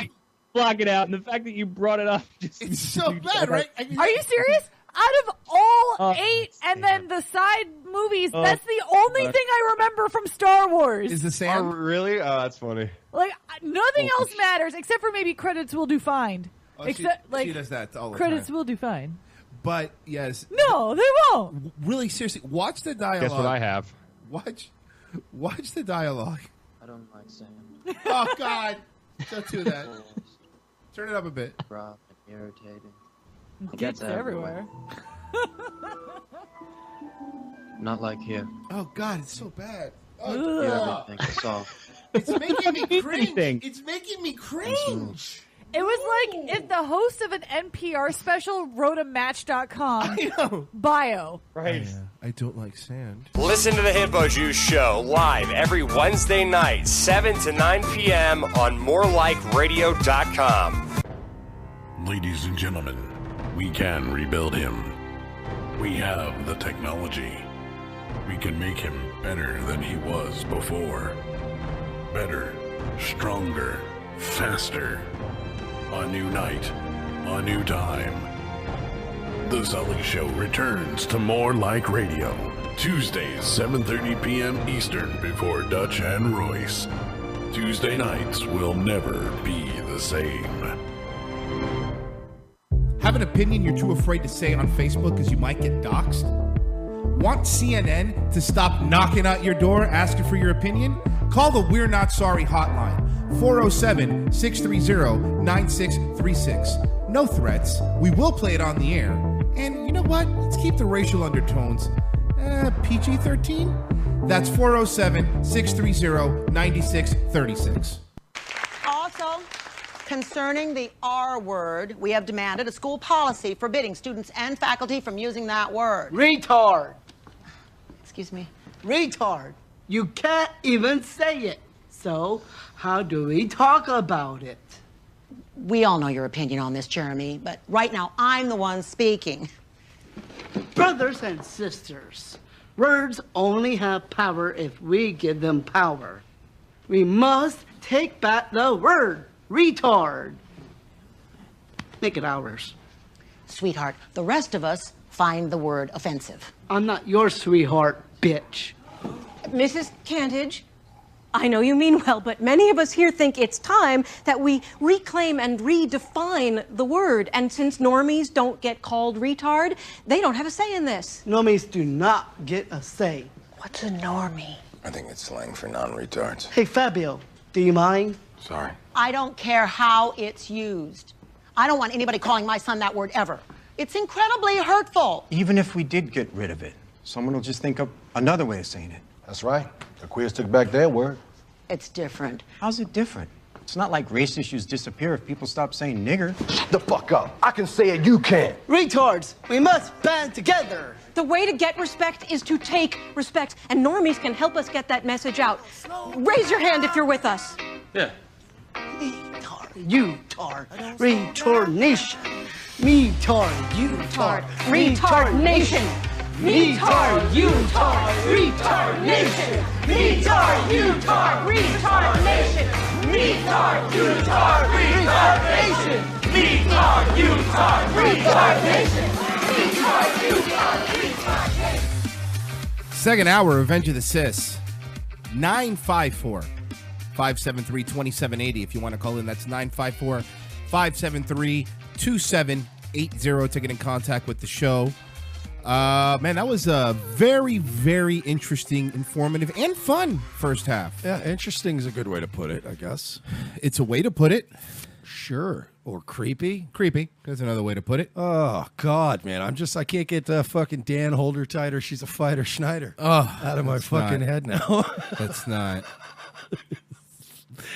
block it out, and the fact that you brought it up just it's so bad, right? Are you serious? Out of all 8 and then the side movies, that's the only thing I remember from Star Wars. Is the sand? Oh, really? Oh, that's funny. Like, nothing else matters except for maybe credits will do fine. Oh, Except, she does that all the credits time. will do fine. But, yes. No, they won't. Really, seriously, watch the dialogue. Guess what I have? Watch the dialogue. I don't like sand. Oh, God. Don't do that. Turn it up a bit. Rough and irritating. Gets everywhere. Not like here. Oh, God, it's so bad. Here everything is soft. It's making me cringe. It's making me cringe. It was like if the host of an NPR special wrote a Match.com bio. Right. I don't like sand. Listen to the Hippo Juice show live every Wednesday night, 7 to 9 p.m. on morelikeradio.com. Ladies and gentlemen, we can rebuild him. We have the technology. We can make him better than he was before. Better, stronger, faster. A new night, a new time. The Sully Show returns to More Like Radio, Tuesdays, 7:30 p.m. Eastern before Dutch and Royce. Tuesday nights will never be the same. Have an opinion you're too afraid to say on Facebook because you might get doxxed? Want CNN to stop knocking out your door asking for your opinion? Call the We're Not Sorry hotline, 407-630-9636. No threats. We will play it on the air. And you know what? Let's keep the racial undertones PG-13. That's 407-630-9636. Also, concerning the R word, we have demanded a school policy forbidding students and faculty from using that word. Retard. Excuse me? Retard. You can't even say it. So, how do we talk about it? We all know your opinion on this, Jeremy, but right now I'm the one speaking. Brothers and sisters, words only have power if we give them power. We must take back the word retard. Make it ours. Sweetheart, the rest of us find the word offensive. I'm not your sweetheart, bitch. Mrs. Cantage, I know you mean well, but many of us here think it's time that we reclaim and redefine the word. And since normies don't get called retard, they don't have a say in this. Normies do not get a say. What's a normie? I think it's slang for non-retards. Hey, Fabio, do you mind? Sorry. I don't care how it's used. I don't want anybody calling my son that word ever. It's incredibly hurtful. Even if we did get rid of it, someone will just think up another way of saying it. That's right. The queers took back their word. It's different. How's it different? It's not like race issues disappear if people stop saying nigger. Shut the fuck up. I can say it, you can't. Retards, we must band together. The way to get respect is to take respect, and normies can help us get that message out. Raise your hand if you're with us. Yeah. Retard. Retard nation. Retard. Retard. Retard nation. Retard. Retard. Retard nation. Retard. Retard. Retard nation. Retard. Retard. Retard nation. Retard. Retard. Retard nation. Retard. Retard. Retard nation. Second hour, Revenge of the Sis. 954-573-2780. If you want to call in, that's 954-573-2780 to get in contact with the show. Man, that was a very, very interesting, informative, and fun first half. Yeah, interesting is a good way to put it, I guess. It's a way to put it. Sure. Or creepy. Creepy. That's another way to put it. Oh, God, man. I can't get fucking Dan Hold Her Tighter, She's a Fighter Schneider out of my fucking head now. That's not.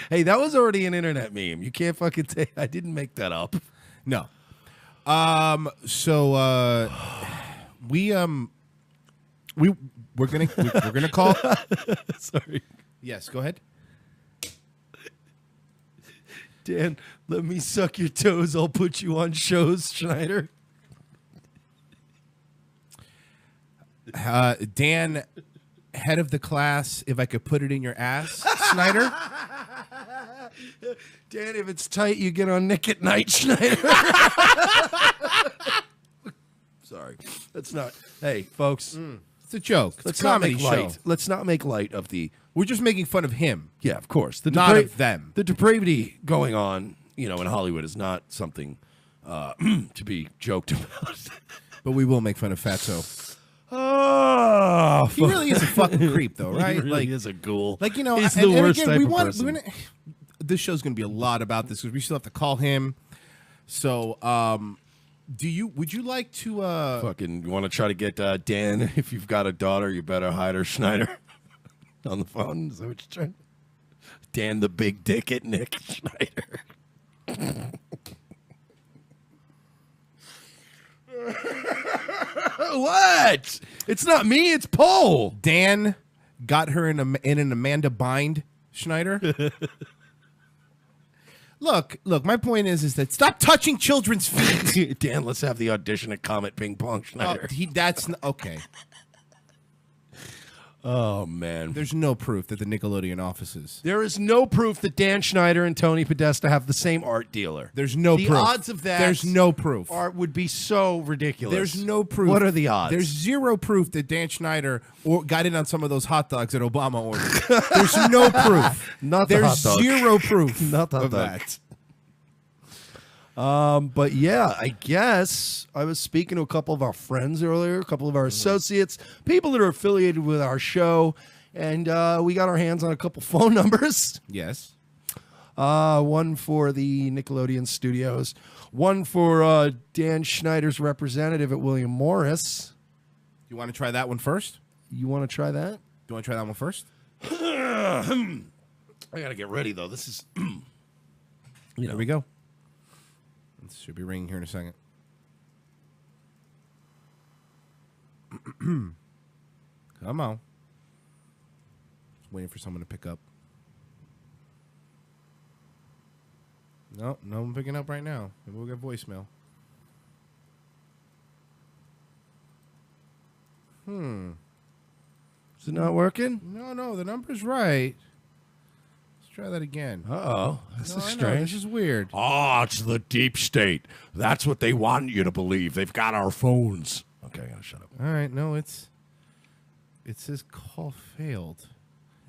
Hey, that was already an internet meme. You can't fucking take. I didn't make that up. No. So we're gonna call. Sorry. Yes, go ahead. Dan, let me suck your toes. I'll put you on shows, Schneider. Dan, head of the class, if I could put it in your ass, Snyder. Dan, if it's tight, you get on Nick at Night, Schneider. Sorry. That's not. Hey, folks. It's a joke. It's a comedy show. Let's not make light of the. We're just making fun of him. Yeah, of course. Not of them. The depravity going on, in Hollywood is not something to be joked about. But we will make fun of Fatso. Oh, he really is a fucking creep, though, right? He really is a ghoul. He's the worst type of person. This show's going to be a lot about this because we still have to call him. So, would you like to fucking? You want to try to get Dan? If you've got a daughter, you better hide her, Schneider. On the phone, is that what you're trying? Dan the big dick at Nick Schneider. What? It's not me. It's Paul. Dan got her in an Amanda bind, Schneider. Look. My point is that stop touching children's feet. Dan, let's have the audition at Comet Ping Pong, Schneider. Okay. Oh, man. There's no proof that the Nickelodeon offices. There is no proof that Dan Schneider and Tony Podesta have the same art dealer. There's no proof. The odds of that. There's no proof. Art would be so ridiculous. There's no proof. What are the odds? There's zero proof that Dan Schneider got in on some of those hot dogs that Obama ordered. There's no proof. There's zero proof Not of that. But yeah, I guess I was speaking to a couple of our friends earlier, a couple of our associates, people that are affiliated with our show, and we got our hands on a couple phone numbers. Yes. One for the Nickelodeon studios, one for Dan Schneider's representative at William Morris. You want to try that one first? You want to try that? Do you want to try that one first? I got to get ready, though. This is... Here we go. It should be ringing here in a second. Come on. Just waiting for someone to pick up. No one picking up right now. Maybe we'll get voicemail. Is it not working? No, the number's right. Let's try that again. Uh-oh. This is I know, strange. this is weird. Oh, it's the deep state. That's what they want you to believe. They've got our phones. Okay, I gotta shut up. All right, no, it says call failed.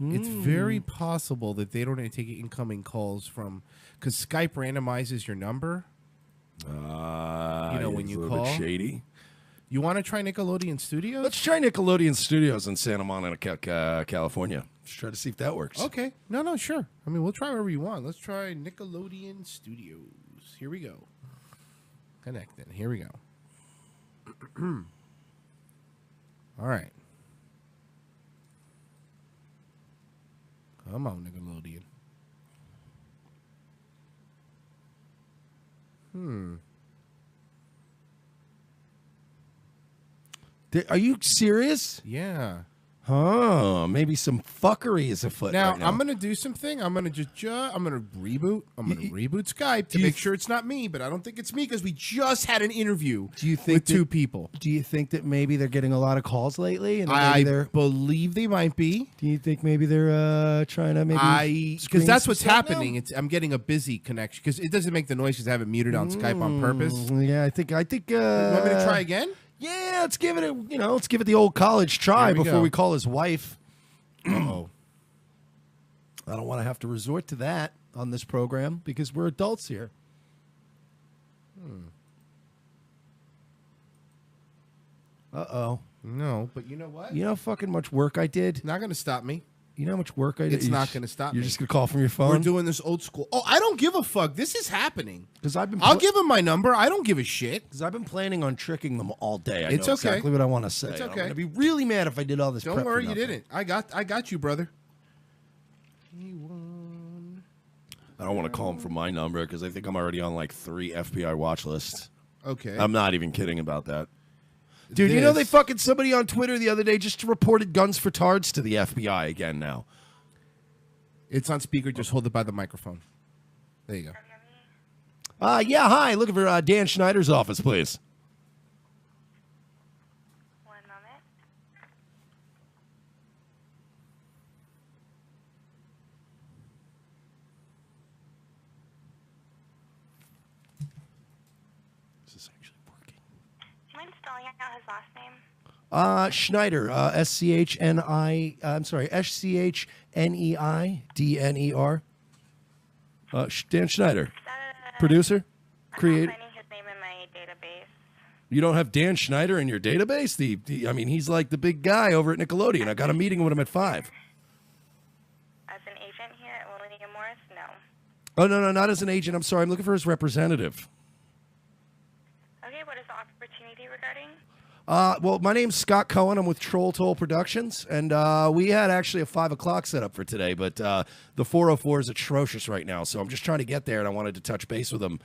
It's very possible that they don't take incoming calls from, because Skype randomizes your number. When you call. Shady. You want to try Nickelodeon Studios? Let's try Nickelodeon Studios in Santa Monica, California. Let's try to see if that works. Okay. No, sure. I mean, we'll try wherever you want. Let's try Nickelodeon Studios. Here we go. Connecting. Here we go. All right. Come on, Nickelodeon. Are you serious? Yeah. Huh. Maybe some fuckery is afoot. Now, right now. I'm going to do something. I'm going to I'm going to reboot. I'm going to reboot Skype to make sure it's not me, but I don't think it's me because we just had an interview with two people. Do you think that maybe they're getting a lot of calls lately? And I believe they might be. Do you think maybe they're trying to because that's what's happening. I'm getting a busy connection because it doesn't make the noise because I have it muted on Skype on purpose. Yeah, I think. You want me to try again? Yeah, let's give it let's give it the old college try before we call his wife. Uh-oh. I don't want to have to resort to that on this program because we're adults here. Uh-oh. No, but you know what? You know how fucking much work I did? Not going to stop me. You know how much work I did? It's not going to stop me. You're just going to call from your phone? We're doing this old school. Oh, I don't give a fuck. This is happening. Because I'll give him my number. I don't give a shit. Because I've been planning on tricking them all day. I It's know okay. exactly what I want to say. It's I'm okay. going to be really mad if I did all this Don't prep for worry, you nothing. didn't. I got you, brother. I don't want to call him from my number because I think I'm already on like 3 FBI watch lists. Okay. I'm not even kidding about that. Dude, you know they fucking somebody on Twitter the other day just reported guns for tards to the FBI again now. It's on speaker. Just hold it by the microphone. There you go. Yeah, hi. Looking for Dan Schneider's office, please. Schneider, S-C-H-N-I, I'm sorry, S-C-H-N-E-I-D-N-E-R. Dan Schneider, producer, creator. You don't have Dan Schneider in your database? I mean, he's like the big guy over at Nickelodeon. I got a meeting with him at 5. As an agent here at William Morris? No. Oh, no, not as an agent. I'm sorry. I'm looking for his representative. Okay, what is the opportunity regarding? Well, my name's Scott Cohen. I'm with Troll Toll Productions, and we had actually a 5 o'clock set up for today, but the 404 is atrocious right now, so I'm just trying to get there, and I wanted to touch base with him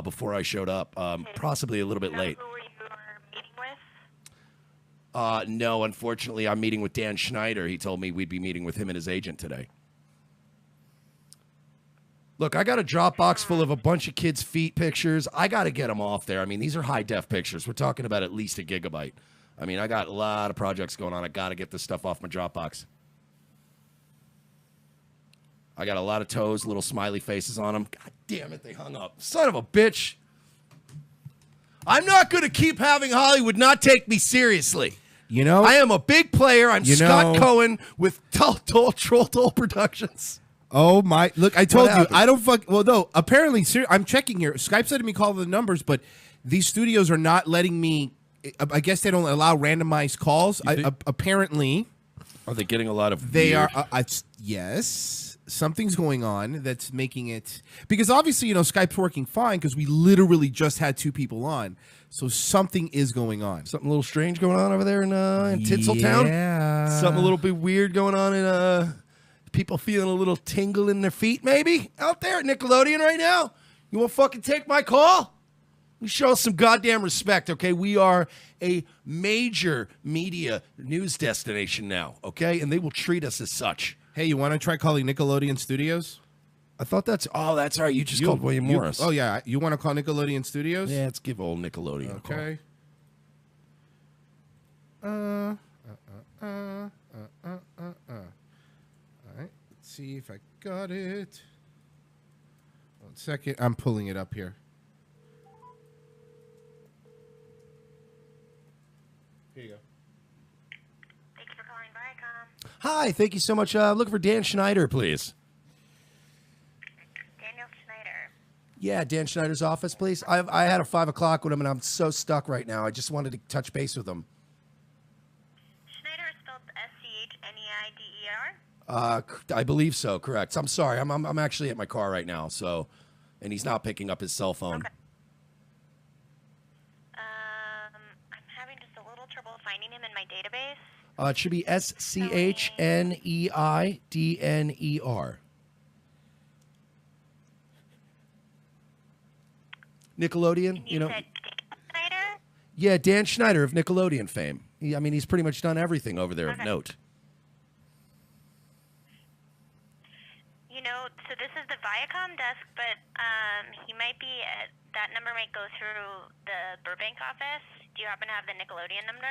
before I showed up, possibly a little bit late. Who were you meeting with? No, unfortunately, I'm meeting with Dan Schneider. He told me we'd be meeting with him and his agent today. Look, I got a Dropbox full of a bunch of kids' feet pictures. I got to get them off there. I mean, these are high-def pictures. We're talking about at least 1 gigabyte. I mean, I got a lot of projects going on. I got to get this stuff off my Dropbox. I got a lot of toes, little smiley faces on them. God damn it, they hung up. Son of a bitch. I'm not going to keep having Hollywood not take me seriously. You know? I am a big player. I'm Scott Cohen with Troll Toll Productions. Oh my! Look, I told you happened? I don't fuck. Well, no. Apparently, I'm checking here. Skype's letting me call the numbers, but these studios are not letting me. I guess they don't allow randomized calls. Apparently, are they getting a lot of? They are. Yes, something's going on that's making it because obviously Skype's working fine because we literally just had 2 people on, so something is going on. Something a little strange going on over there in Tinseltown. Yeah. Something a little bit weird going on in people feeling a little tingle in their feet, maybe, out there at Nickelodeon right now? You want to fucking take my call? You show us some goddamn respect, okay? We are a major media news destination now, okay? And they will treat us as such. Hey, you want to try calling Nickelodeon Studios? I thought that's right. You just called William Morris. Oh, yeah. You want to call Nickelodeon Studios? Yeah, let's give old Nickelodeon a call. Okay. All right. Let's see if I got it. 1 second. I'm pulling it up here. Here you go. Thanks for calling Viacom. Hi, thank you so much. Looking for Dan Schneider, please. Daniel Schneider. Yeah, Dan Schneider's office, please. I had a 5 o'clock with him, and I'm so stuck right now. I just wanted to touch base with him. Schneider is spelled S-C-H-N-E-I-D-E-R? I believe so, correct. I'm sorry. I'm actually at my car right now, so, and he's not picking up his cell phone. Okay. I'm having just a little trouble finding him in my database. It should be S-C-H-N-E-I-D-N-E-R. Nickelodeon, You said Dan Schneider? Yeah, Dan Schneider of Nickelodeon fame. He's pretty much done everything over there of note. So this is the Viacom desk, but he might be that number might go through the Burbank office. Do you happen to have the Nickelodeon number?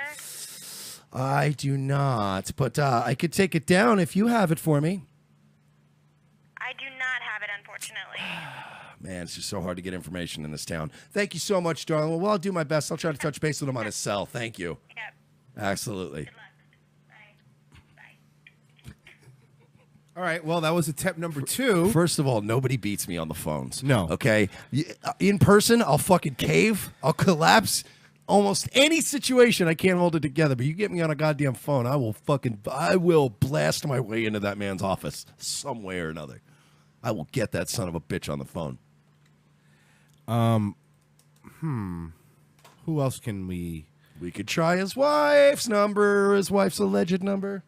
I do not, but I could take it down if you have it for me. I do not have it, unfortunately. Man, it's just so hard to get information in this town. Thank you so much, darling. Well, I'll do my best. I'll try to touch base with him on his cell. Thank you. Yep. Absolutely. All right, well, that was attempt number 2. First of all, nobody beats me on the phones. No. Okay? In person, I'll fucking cave. I'll collapse. almost any situation, I can't hold it together. But you get me on a goddamn phone, I will blast my way into that man's office some way or another. I will get that son of a bitch on the phone. Who else can we? We could try his wife's number, his wife's alleged number.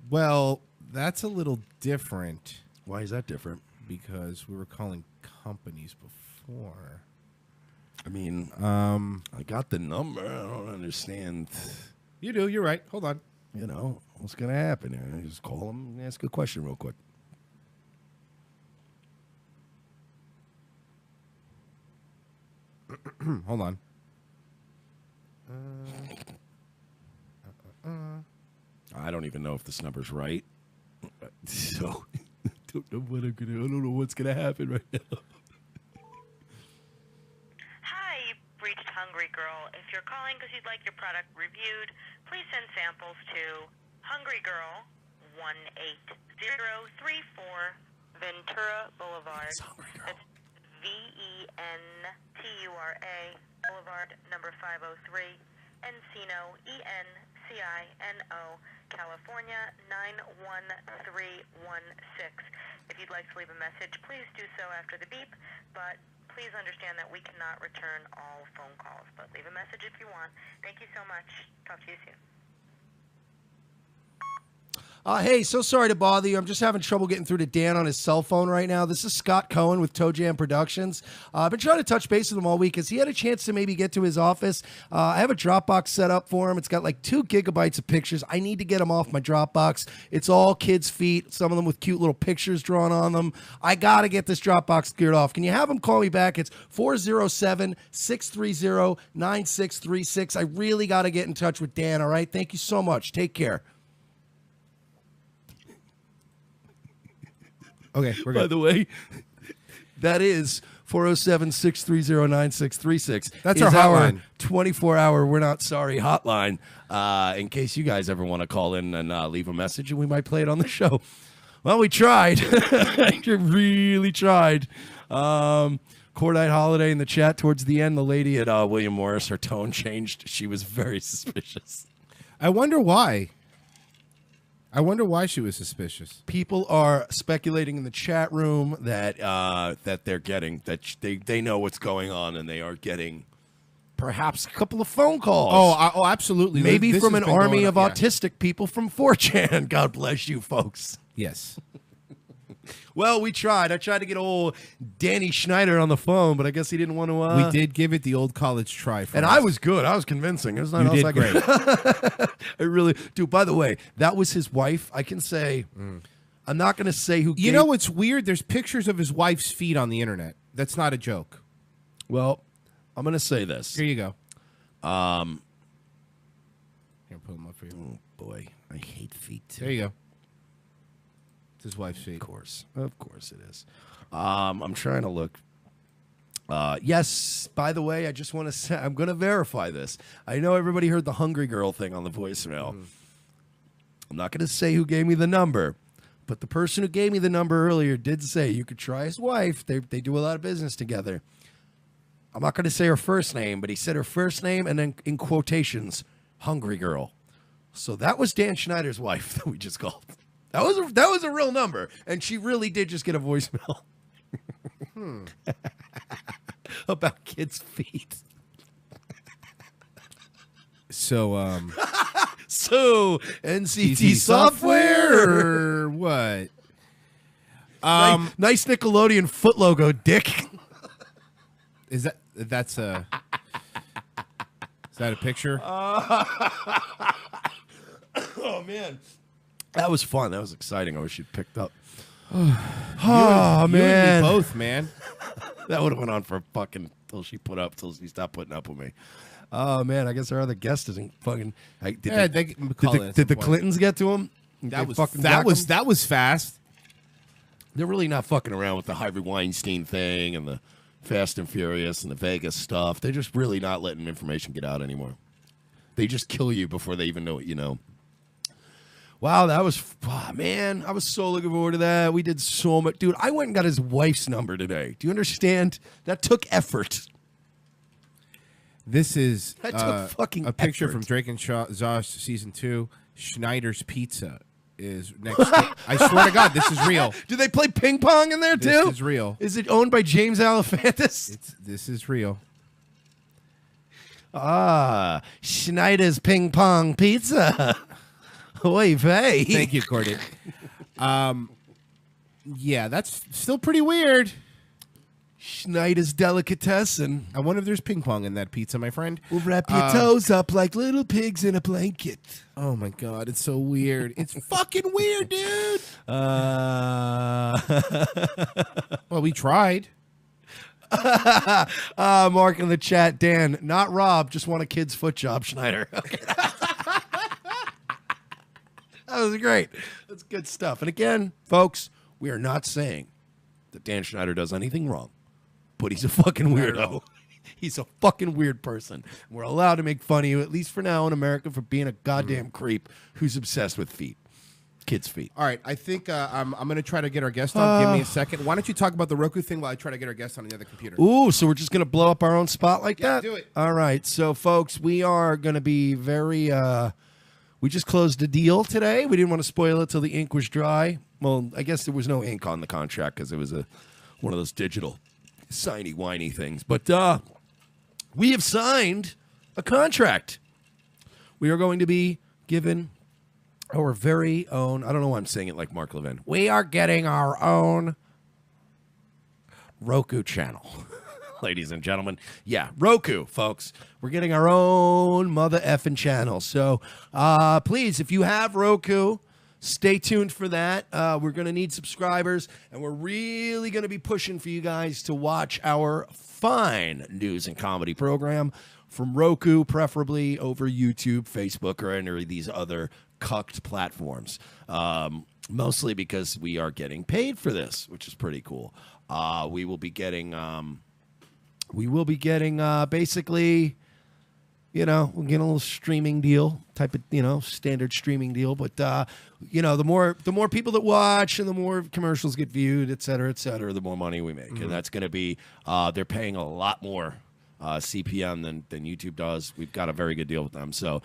Well, that's a little different. Why is that different? Because we were calling companies before. I mean, I got the number. I don't understand. You do. You're right. Hold on. You know, what's going to happen here? I just call him and ask a question real quick. Hold on. I don't even know if this number's right. So, I don't know what's gonna happen right now. Hi, you've reached Hungry Girl. If you're calling because you'd like your product reviewed, please send samples to Hungry Girl 18034 Ventura Boulevard. That's VENTURA Boulevard, number 503, Encino, ENCINO, California 91316. If you'd like to leave a message, please do so after the beep, but please understand that we cannot return all phone calls, but leave a message if you want. Thank you so much. Talk to you soon. Hey, so sorry to bother you. I'm just having trouble getting through to Dan on his cell phone right now. This is Scott Cohen with Toe Jam Productions. I've been trying to touch base with him all week because he had a chance to maybe get to his office. I have a Dropbox set up for him. It's got like 2 gigabytes of pictures. I need to get them off my Dropbox. It's all kids' feet, some of them with cute little pictures drawn on them. I got to get this Dropbox cleared off. Can you have him call me back? It's 407-630-9636. I really got to get in touch with Dan, all right? Thank you so much. Take care. Okay, we're good. By the way, that is 407-630-9636. That's our hotline. 24-hour We're Not Sorry hotline, in case you guys ever want to call in and leave a message, and we might play it on the show. Well, we tried. We really tried. Cordite Holiday in the chat towards the end. The lady at William Morris, her tone changed. She was very suspicious. I wonder why. I wonder why she was suspicious. People are speculating in the chat room that that they're getting that they know what's going on and they are getting perhaps a couple of phone calls. Oh, absolutely. Maybe This from has an been going army on, of autistic people from 4chan. God bless you, folks. Yes. Well, we tried. I tried to get old Danny Schneider on the phone, but I guess he didn't want to. We did give it the old college try. And I was good. I was convincing. There's nothing else I could. I really, dude. By the way, that was his wife. I can say. I'm not going to say who. You know what's weird? There's pictures of his wife's feet on the internet. That's not a joke. Well, I'm going to say this. Here you go. Here, put them up for you. Oh boy, I hate feet too. There you go. It's his wife's feet. Of course it is. I'm trying to look. Yes, by the way, I just want to say, I'm going to verify this. I know everybody heard the Hungry Girl thing on the voicemail. I'm not going to say who gave me the number, but the person who gave me the number earlier did say you could try his wife. They do a lot of business together. I'm not going to say her first name, but he said her first name and then in quotations, Hungry Girl. So that was Dan Schneider's wife that we just called. That was a real number, and she really did just get a voicemail about kids' feet. So, so NCT software or what? Nice Nickelodeon foot logo, dick. Is that's a picture? Oh man. That was fun. That was exciting. I wish you'd picked up. You and me both, man. That would have went on for fucking till she stopped putting up with me. Oh man, I guess our other guest isn't fucking. Did the Clintons get to him? That was fast. They're really not fucking around with the Harvey Weinstein thing and the Fast and Furious and the Vegas stuff. They're just really not letting information get out anymore. They just kill you before they even know what you know. Wow, that was, man, I was so looking forward to that. We did so much. Dude, I went and got his wife's number today. Do you understand? That took effort. This is That took fucking a picture effort. from Drake and Josh season 2. Schneider's Pizza is next. I swear to God, this is real. Do they play ping pong in there too? This is real. Is it owned by James Alefantis? This is real. Ah, Schneider's Ping Pong Pizza. Oy vey. Thank you, Cordy. Yeah, that's still pretty weird. Schneider's Delicatessen. I wonder if there's ping pong in that pizza, my friend. We'll wrap your toes up like little pigs in a blanket. Oh my God, it's so weird. It's fucking weird, dude. Well, we tried. Mark in the chat, Dan, not Rob, just want a kid's foot job, Schneider. Okay. That was great. That's good stuff. And again, folks, we are not saying that Dan Schneider does anything wrong, but he's a fucking weirdo. He's a fucking weird person. We're allowed to make fun of you, at least for now in America, for being a goddamn creep who's obsessed with feet. Kids' feet. All right, I think I'm going to try to get our guest on. Give me a second. Why don't you talk about the Roku thing while I try to get our guest on the other computer? Ooh, so we're just going to blow up our own spot like that? Do it. All right. So, folks, we are going to be very... we just closed a deal today. We didn't want to spoil it till the ink was dry. Well, I guess there was no ink on the contract because it was one of those digital signy whiny things. But we have signed a contract. We are going to be given our very own... I don't know why I'm saying it like Mark Levin. We are getting our own Roku channel. Ladies and gentlemen. Yeah, Roku, folks. We're getting our own mother effing channel. So please, if you have Roku, stay tuned for that. We're going to need subscribers, and we're really going to be pushing for you guys to watch our fine news and comedy program from Roku, preferably over YouTube, Facebook, or any of these other cucked platforms. Mostly because we are getting paid for this, which is pretty cool. We will be getting... basically, we'll get a little streaming deal, type of, standard streaming deal. But, the more people that watch and the more commercials get viewed, et cetera, the more money we make. And that's going to be, they're paying a lot more CPM than YouTube does. We've got a very good deal with them. So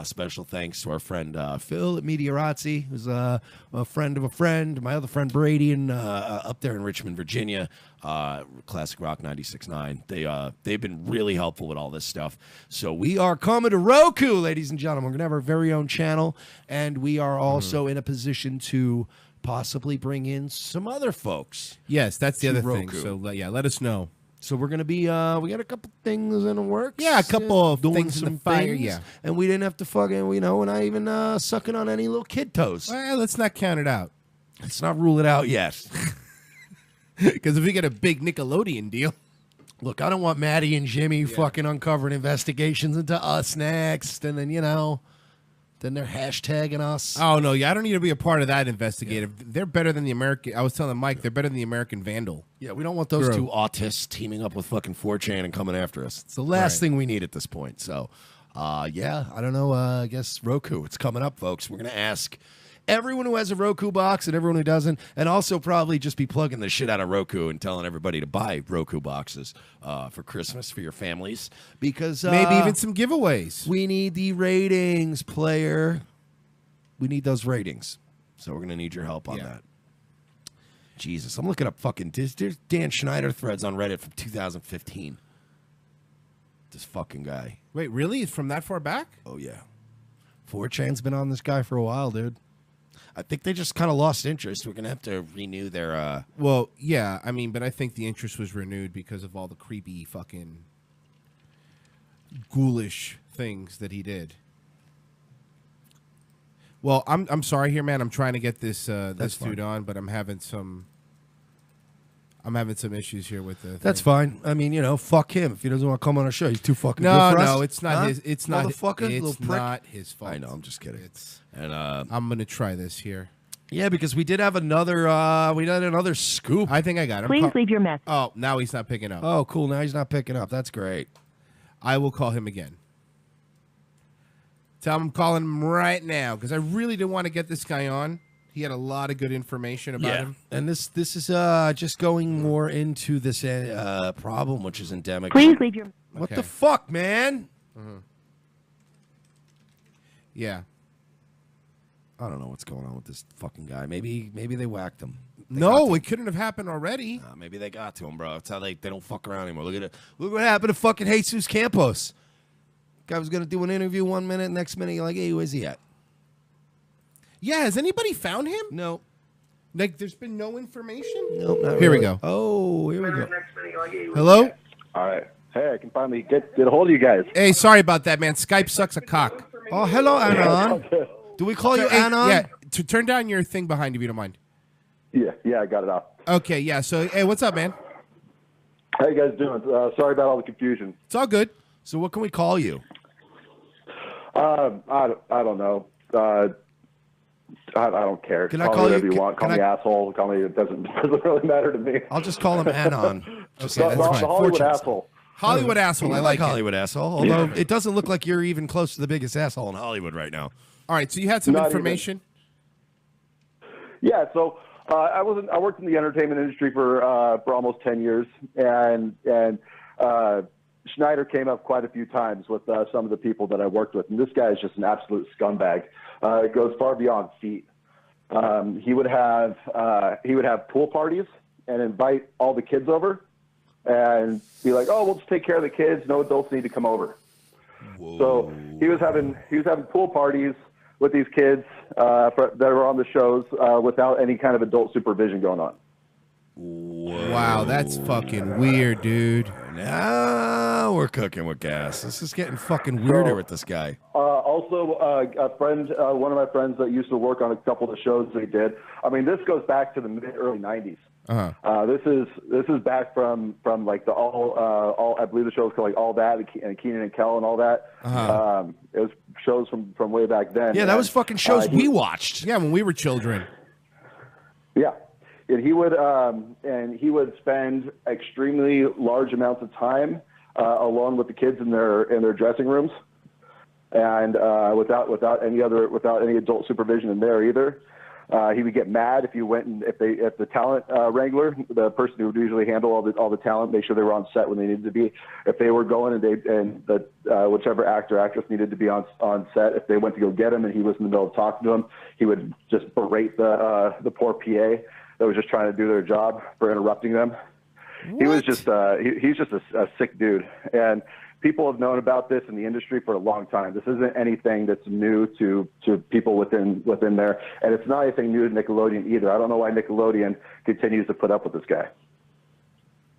special thanks to our friend Phil at Mediarazzi, who's a friend of a friend, my other friend Brady, and up there in Richmond, Virginia, Classic Rock 96.9. They've been really helpful with all this stuff. So we are coming to Roku, ladies and gentlemen. We're going to have our very own channel, and we are also in a position to possibly bring in some other folks. Yes, that's the other thing. Roku. So, let us know. So we're going to be, we got a couple things in the works. Yeah, a couple of doing things in some the fire, things, yeah. And we didn't have to fucking, we're not even sucking on any little kid toes. Well, let's not count it out. Let's not rule it out yet. Because if we get a big Nickelodeon deal. Look, I don't want Maddie and Jimmy fucking uncovering investigations into us next. And then, then they're hashtagging us. Oh, no, yeah, I don't need to be a part of that investigative. Yeah. They're better than the American, I was telling Mike, they're better than the American Vandal. Yeah, we don't want those two autists teaming up with fucking 4chan and coming after us. It's the last thing we need at this point. So, I don't know. I guess Roku, it's coming up, folks. We're going to ask everyone who has a Roku box and everyone who doesn't, and also probably just be plugging the shit out of Roku and telling everybody to buy Roku boxes for Christmas for your families, because maybe even some giveaways. We need the ratings, player. We need those ratings, so we're gonna need your help on that. Jesus, I'm looking up fucking there's Dan Schneider threads on Reddit from 2015. This fucking guy. Wait, really? It's from that far back? Oh yeah, 4chan's been on this guy for a while, dude. I think they just kind of lost interest. We're going to have to renew their... Well, yeah, I mean, but I think the interest was renewed because of all the creepy fucking ghoulish things that he did. Well, I'm sorry here, man. I'm trying to get this dude on, but I'm having some issues here with the That's fine. I mean, fuck him. If he doesn't want to come on our show, he's too fucking good for us. No, it's not his. It's not. Motherfucker, It's not his fault. I know. I'm just kidding. And I'm gonna try this here. Yeah, because we did have another scoop. I think I got him. Please leave your message. Oh, now he's not picking up. Oh, cool. Now he's not picking up. That's great. I will call him again. Tell him I'm calling him right now because I really didn't want to get this guy on. He had a lot of good information about him. And this is just going more into this problem, which is endemic. Please leave your. What Okay. the fuck, man? Yeah. I don't know what's going on with this fucking guy. Maybe they whacked him. No, it couldn't have happened already. Maybe they got to him, bro. That's how they don't fuck around anymore. Look at it. Look what happened to fucking Jesus Campos. Guy was gonna do an interview 1 minute, next minute you're like, hey, where's he at? Yeah, has anybody found him? No. Like, there's been no information? Nope, not Here we really. go. Oh, here we go. Hello? All right. Hey, I can finally get a hold of you guys. Hey, sorry about that, man. Skype sucks a cock. Oh, hello, Anon. Do we call you Hey, Anon? Yeah, to turn down your thing behind you, if you don't mind. Yeah, I got it off. Okay, yeah. So, hey, what's up, man? How you guys doing? Sorry about all the confusion. It's all good. So what can we call you? I don't know. I don't care. Can I call call me whatever you- you want. Call can me I- asshole. Call me. It doesn't really matter to me. I'll just call him Anon. The Hollywood asshole. Hollywood asshole. I like it. Hollywood asshole. Although it doesn't look like you're even close to the biggest asshole in Hollywood right now. All right, so you had some Not information. Yeah, so I worked in the entertainment industry for almost 10 years, and Schneider came up quite a few times with some of the people that I worked with, and this guy is just an absolute scumbag. It goes far beyond feet. He would have pool parties and invite all the kids over, and be like, "Oh, we'll just take care of the kids. No adults need to come over." So he was having pool parties with these kids that were on the shows without any kind of adult supervision going on. Wow, that's fucking weird, dude. Now we're cooking with gas. This is getting fucking weirder with this guy. Also, a friend, one of my friends that used to work on a couple of the shows they did. I mean, this goes back to the early '90s. Uh-huh. This is back from like the all I believe the show was called like All That and Keenan and Kel and all that. Uh-huh. It was shows from way back then. Yeah, that was fucking shows we he- watched. Yeah, when we were children. Yeah, and he would spend extremely large amounts of time alone with the kids in their dressing rooms, and without any adult supervision in there either. He would get mad if you went and if the talent wrangler, the person who would usually handle all the talent, make sure they were on set when they needed to be. If they were going and whichever actor or actress needed to be on set, if they went to go get him and he was in the middle of talking to him, he would just berate the poor PA that was just trying to do their job for interrupting them. He was just he's just a sick dude, and people have known about this in the industry for a long time. This isn't anything that's new to people within there, and it's not anything new to Nickelodeon either. I don't know why Nickelodeon continues to put up with this guy.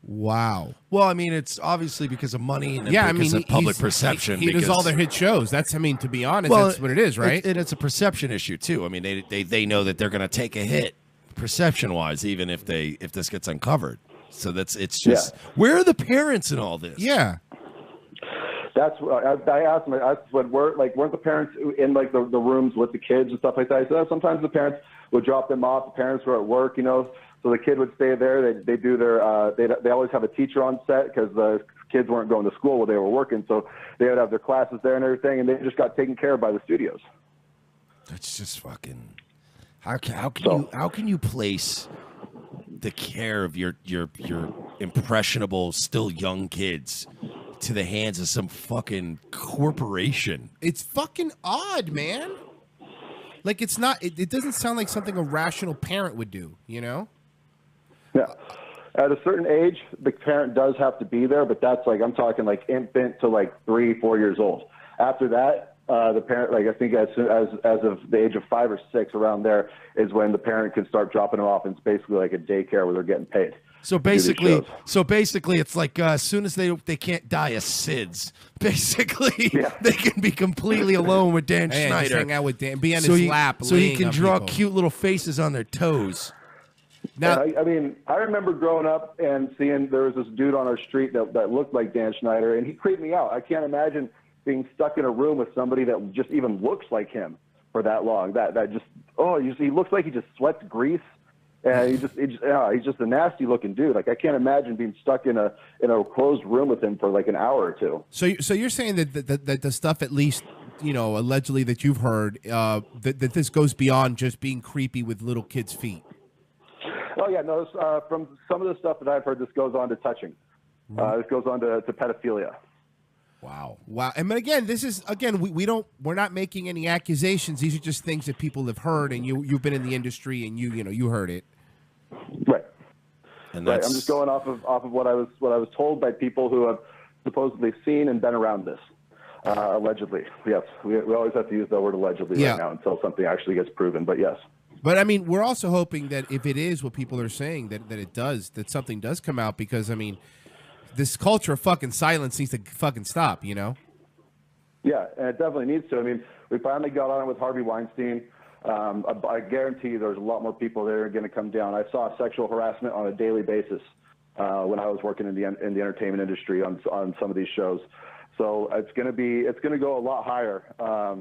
Wow. Well, I mean, it's obviously because of money and Yeah, I because mean, of public he's- perception. He does all their hit shows. That's, I mean, to be honest, that's what it is, right? And it's a perception issue too. I mean, they know that they're going to take a hit perception wise, even if this gets uncovered. So it's just where are the parents in all this? Yeah. That's what I asked him. I asked weren't the parents in like the rooms with the kids and stuff like that? He said sometimes the parents would drop them off. The parents were at work, so the kid would stay there. They do their they always have a teacher on set because the kids weren't going to school while they were working, so they would have their classes there and everything, and they just got taken care of by the studios. That's just fucking. How can you place the care of your impressionable, still young kids to the hands of some fucking corporation? It's fucking odd, man. Like, it's not. It doesn't sound like something a rational parent would do. Yeah. At a certain age, the parent does have to be there, but that's like I'm talking like infant to like 3-4 years old. After that, the parent, like I think as of the age of 5 or 6, around there is when the parent can start dropping them off. And it's basically like a daycare where they're getting paid. So basically, it's like as soon as they can't die of SIDS, basically they can be completely alone with Dan Hey, Schneider. just hang out with Dan, be on his lap, so he laying can on draw people. cute little faces on their toes. Now, I mean, I remember growing up and seeing there was this dude on our street that looked like Dan Schneider, and he creeped me out. I can't imagine being stuck in a room with somebody that just even looks like him for that long. He looks like he just sweats grease. And he's just a nasty looking dude. Like I can't imagine being stuck in a closed room with him for like an hour or two. So you're saying that the stuff at least allegedly that you've heard that this goes beyond just being creepy with little kids' feet. Oh yeah, no. From some of the stuff that I've heard, this goes on to touching. This goes on to pedophilia. Wow. And again, this is we're not making any accusations. These are just things that people have heard, and you've been in the industry and you heard it. Right. And right. I'm just going off of what I was told by people who have supposedly seen and been around this. Allegedly, yes. We always have to use the word allegedly right now until something actually gets proven. But yes. But I mean, we're also hoping that if it is what people are saying, that something does come out, because I mean, this culture of fucking silence needs to fucking stop, Yeah, and it definitely needs to. I mean, we finally got on it with Harvey Weinstein. I guarantee you there's a lot more people that are going to come down. I saw sexual harassment on a daily basis when I was working in the entertainment industry on some of these shows. So it's going to go a lot higher.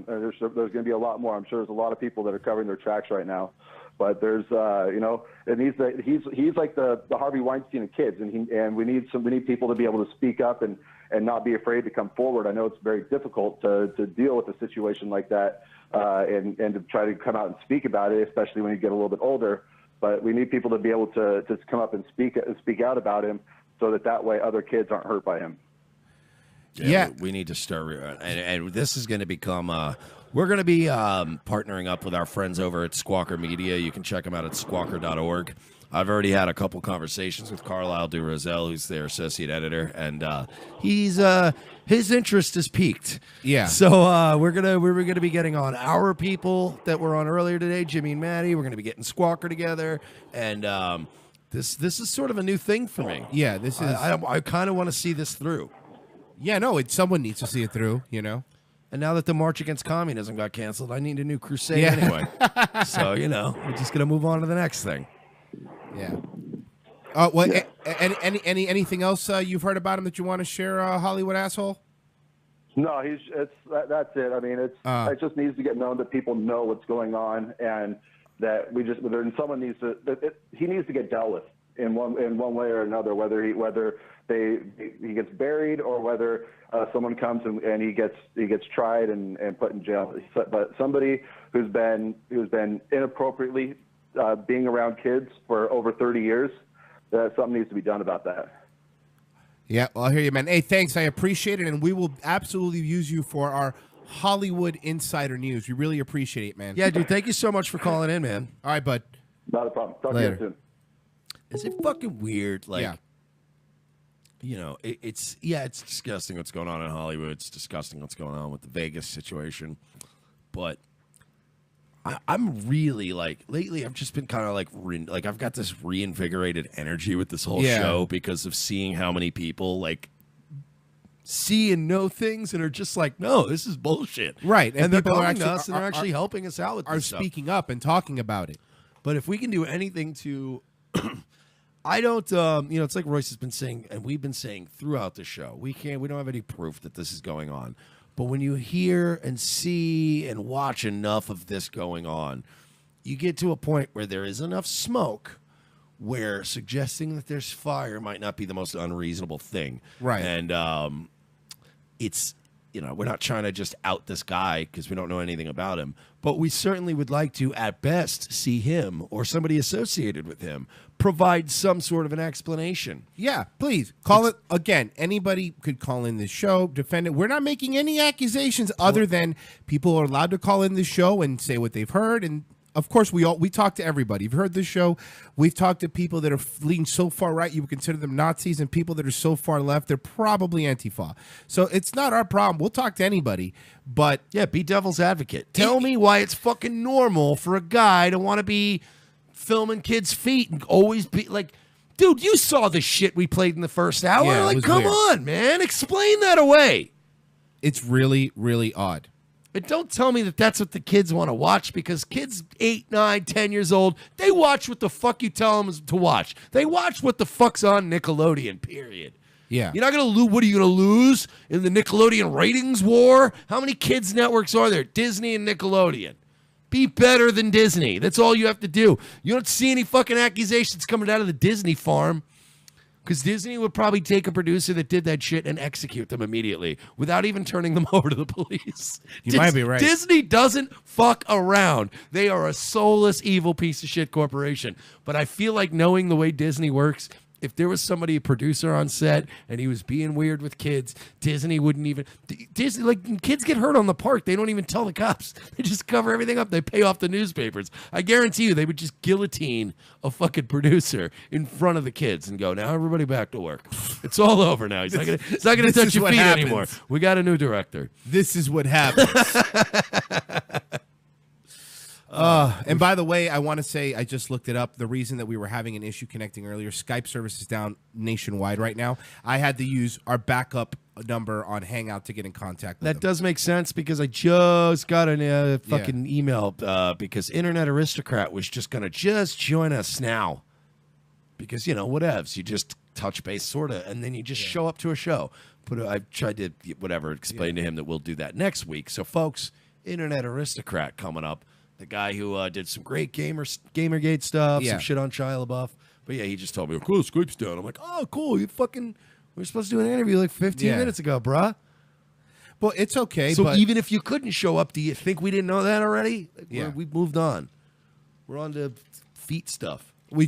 There's going to be a lot more. I'm sure there's a lot of people that are covering their tracks right now. But there's, it needs he's like the Harvey Weinstein of kids, and we need people to be able to speak up and not be afraid to come forward. I know it's very difficult to deal with a situation like that and to try to come out and speak about it, especially when you get a little bit older. But we need people to be able to come up and speak out about him, so that way other kids aren't hurt by him. Yeah, we need to start, and this is going to become. We're going to be partnering up with our friends over at Squawker Media. You can check them out at squawker.org. I've already had a couple conversations with Carlisle DeRoselle, who's their associate editor, and his interest is piqued. Yeah. So we're gonna be getting on our people that were on earlier today, Jimmy and Maddie. We're gonna be getting Squawker together, and this is sort of a new thing for me. Yeah, this is. I kind of want to see this through. Yeah, no, someone needs to see it through, And now that the March Against Communism got canceled, I need a new crusade anyway. So, we're just going to move on to the next thing. Yeah. Anything else you've heard about him that you want to share, Hollywood asshole? No, that's it. I mean, it just needs to get known that people know what's going on, and that someone needs to. He needs to get dealt with in one way or another, whether he gets buried or whether someone comes and he gets tried and put in jail. But somebody who's been inappropriately being around kids for over 30 years, something needs to be done about that. Yeah, well, I hear you, man. Hey, thanks. I appreciate it, and we will absolutely use you for our Hollywood Insider News. We really appreciate it, man. Yeah, dude, thank you so much for calling in, man. All right, bud. Not a problem. Talk Later. to you soon. Is it fucking weird? It's disgusting what's going on in Hollywood. It's disgusting what's going on with the Vegas situation. But I'm really lately I've just been kind of I've got this reinvigorated energy with this whole show because of seeing how many people see and know things and are just like, no, this is bullshit. Right. And they're people coming are to us and they're actually helping us out with this stuff. Speaking up and talking about it. But if we can do anything to I don't, it's like Royce has been saying, and we've been saying throughout the show, we don't have any proof that this is going on. But when you hear and see and watch enough of this going on, you get to a point where there is enough smoke where suggesting that there's fire might not be the most unreasonable thing. Right. And it's, we're not trying to just out this guy because we don't know anything about him. But we certainly would like to, at best, see him or somebody associated with him provide some sort of an explanation. Yeah, please. Call it again. Anybody could call in this show, defend it. We're not making any accusations other than people are allowed to call in this show and say what they've heard. And of course, we talk to everybody. You've heard this show. We've talked to people that are leaning so far right, you would consider them Nazis, and people that are so far left, they're probably Antifa. So it's not our problem. We'll talk to anybody. But yeah, be devil's advocate. Tell me why it's fucking normal for a guy to want to be filming kids' feet and always be like, dude, you saw the shit we played in the first hour. Yeah, come on, man. Explain that away. It's really, really odd. And don't tell me that that's what the kids want to watch, because kids 8, 9, 10 years old, they watch what the fuck you tell them to watch. They watch what the fuck's on Nickelodeon, period. Yeah. You're not going to lose. What are you going to lose in the Nickelodeon ratings war? How many kids networks are there? Disney and Nickelodeon. Be better than Disney. That's all you have to do. You don't see any fucking accusations coming out of the Disney farm. Because Disney would probably take a producer that did that shit and execute them immediately without even turning them over to the police. You might be right. Disney doesn't fuck around. They are a soulless, evil piece of shit corporation. But I feel like knowing the way Disney works, if there was somebody, a producer on set, and he was being weird with kids, Disney wouldn't even... Disney, like, kids get hurt on the park. They don't even tell the cops. They just cover everything up. They pay off the newspapers. I guarantee you they would just guillotine a fucking producer in front of the kids and go, now everybody back to work. It's all over now. He's not gonna touch your feet anymore. We got a new director. This is what happens. And by the way, I want to say, I just looked it up. The reason that we were having an issue connecting earlier, Skype service is down nationwide right now. I had to use our backup number on Hangout to get in contact with That them. does make sense because I just got a fucking email because Internet Aristocrat was just going to just join us now. Because, you know, whatevs. You just touch base, sort of, and then you just show up to a show. I've tried to, explain to him that we'll do that next week. So, folks, Internet Aristocrat coming up. The guy who did some great Gamergate stuff, some shit on Shia LaBeouf. But yeah, he just told me, cool, Skype's down. I'm like, oh, cool. We were supposed to do an interview like 15 minutes ago, bruh. Well, it's okay. So but even if you couldn't show up, do you think we didn't know that already? Like, we've moved on. We're on to feet stuff. We'll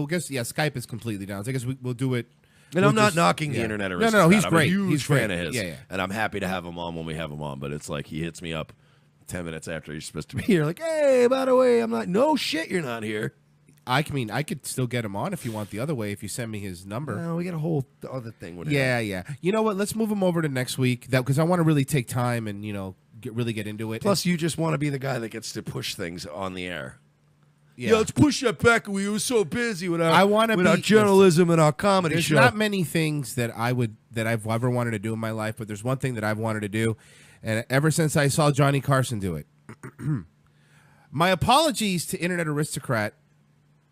guess, Skype is completely down. So I guess we'll do it. And I'm not knocking the Internet Aristocrat. No, he's I'm great. a huge He's fan great. of his. Yeah. And I'm happy to have him on when we have him on. But it's like he hits me up 10 minutes after he's supposed to be here. Like, hey, by the way, I'm not. No shit, you're not here. I could still get him on if you want the other way, if you send me his number. No, we got a whole other thing with him. Yeah. You know what? Let's move him over to next week. Because I want to really take time and, really get into it. Plus, you just want to be the guy that gets to push things on the air. Yeah, let's push that back. We were so busy with our, our journalism and our comedy there's show. There's not many things that I've ever wanted to do in my life, but there's one thing that I've wanted to do, and ever since I saw Johnny Carson do it. My apologies to Internet Aristocrat,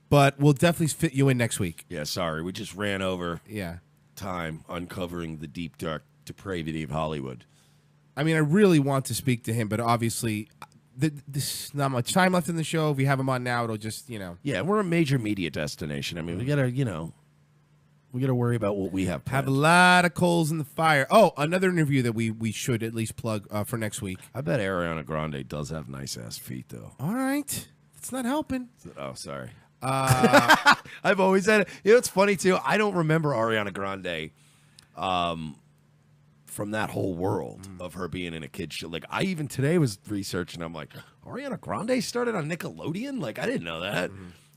but we'll definitely fit you in next week. Yeah, sorry. We just ran over Yeah. time uncovering the deep, dark depravity of Hollywood. I mean, I really want to speak to him, but obviously, there's not much time left in the show. If we have him on now, it'll just, Yeah, we're a major media destination. I mean, we gotta, we gotta worry about what we have planned. Have a lot of coals in the fire. Oh, another interview that we should at least plug for next week. I bet Ariana Grande does have nice ass feet, though. All right, it's not helping. Oh, sorry. I've always had it. It's funny too. I don't remember Ariana Grande from that whole world of her being in a kid's show. Like, I even today was researching. I'm like, Ariana Grande started on Nickelodeon? Like, I didn't know that.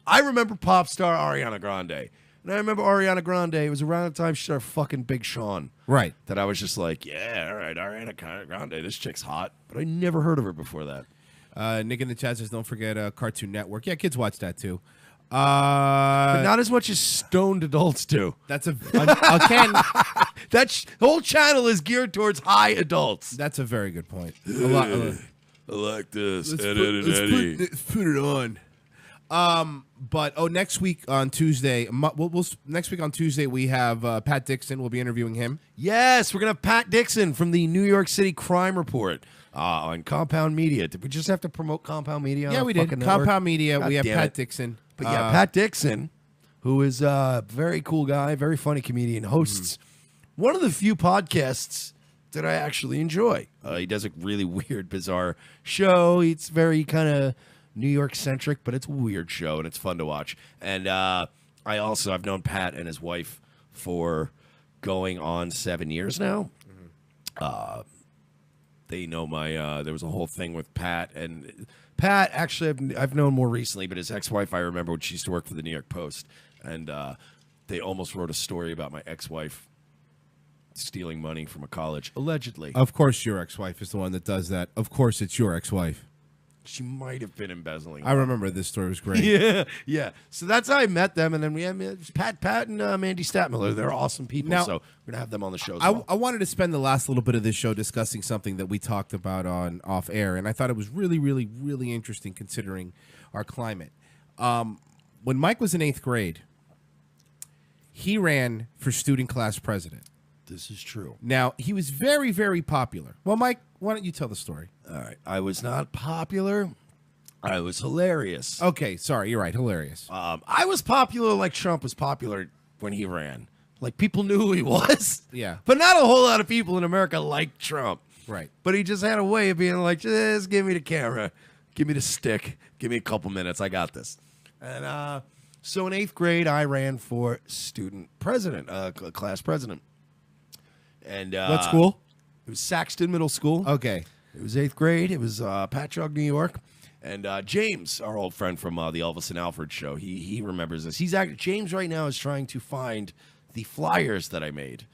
I remember pop star Ariana Grande. And I remember Ariana Grande, it was around the time she started fucking Big Sean. Right. That I was just like, yeah, all right, Ariana Grande, this chick's hot. But I never heard of her before that. Nick in the chat says, don't forget Cartoon Network. Yeah, kids watch that too. But not as much as stoned adults do. That's again. The whole channel is geared towards high adults. That's a very good point. A lot. I like this. Let's put it on. But next week on Tuesday, next week on Tuesday we have Pat Dixon. We'll be interviewing him. Yes, we're gonna have Pat Dixon from the New York City Crime Report on Compound Media. Did we just have to promote Compound Media? Yeah, we did. Compound Media. We have Pat Dixon. But yeah, Pat Dixon, who is a very cool guy, very funny comedian, hosts one of the few podcasts that I actually enjoy. He does a really weird, bizarre show. It's very kind of New York centric, but it's a weird show and it's fun to watch. And I've known Pat and his wife for going on 7 years now. They know there was a whole thing with Pat, and Pat actually I've known more recently, but his ex-wife I remember when she used to work for the New York Post, and they almost wrote a story about my ex-wife stealing money from a college, allegedly. Of course your ex-wife is the one that does that. Of course it's your ex-wife. She might have been embezzling. I remember this story. It was great. Yeah. So that's how I met them, and then we had Pat and Mandy Statmiller. They're awesome people, Now, so we're going to have them on the show as I, well. I wanted to spend the last little bit of this show discussing something that we talked about on off air, and I thought it was really, really, really interesting considering our climate. When Mike was in 8th grade, he ran for student class president. This is true. Now, he was very, very popular. Well, Mike, why don't you tell the story? All right. I was not popular. I was hilarious. Okay, sorry. You're right. Hilarious. I was popular like Trump was popular when he ran. Like, people knew who he was. Yeah. But not a whole lot of people in America liked Trump. Right. But he just had a way of being like, just give me the camera. Give me the stick. Give me a couple minutes. I got this. And so in 8th grade, I ran for student president, class president. And what school? It was Saxton Middle School. Okay. It was 8th grade. It was Patchogue, New York. And James, our old friend from the Elvis and Alfred show, he remembers this. James right now is trying to find the flyers that I made,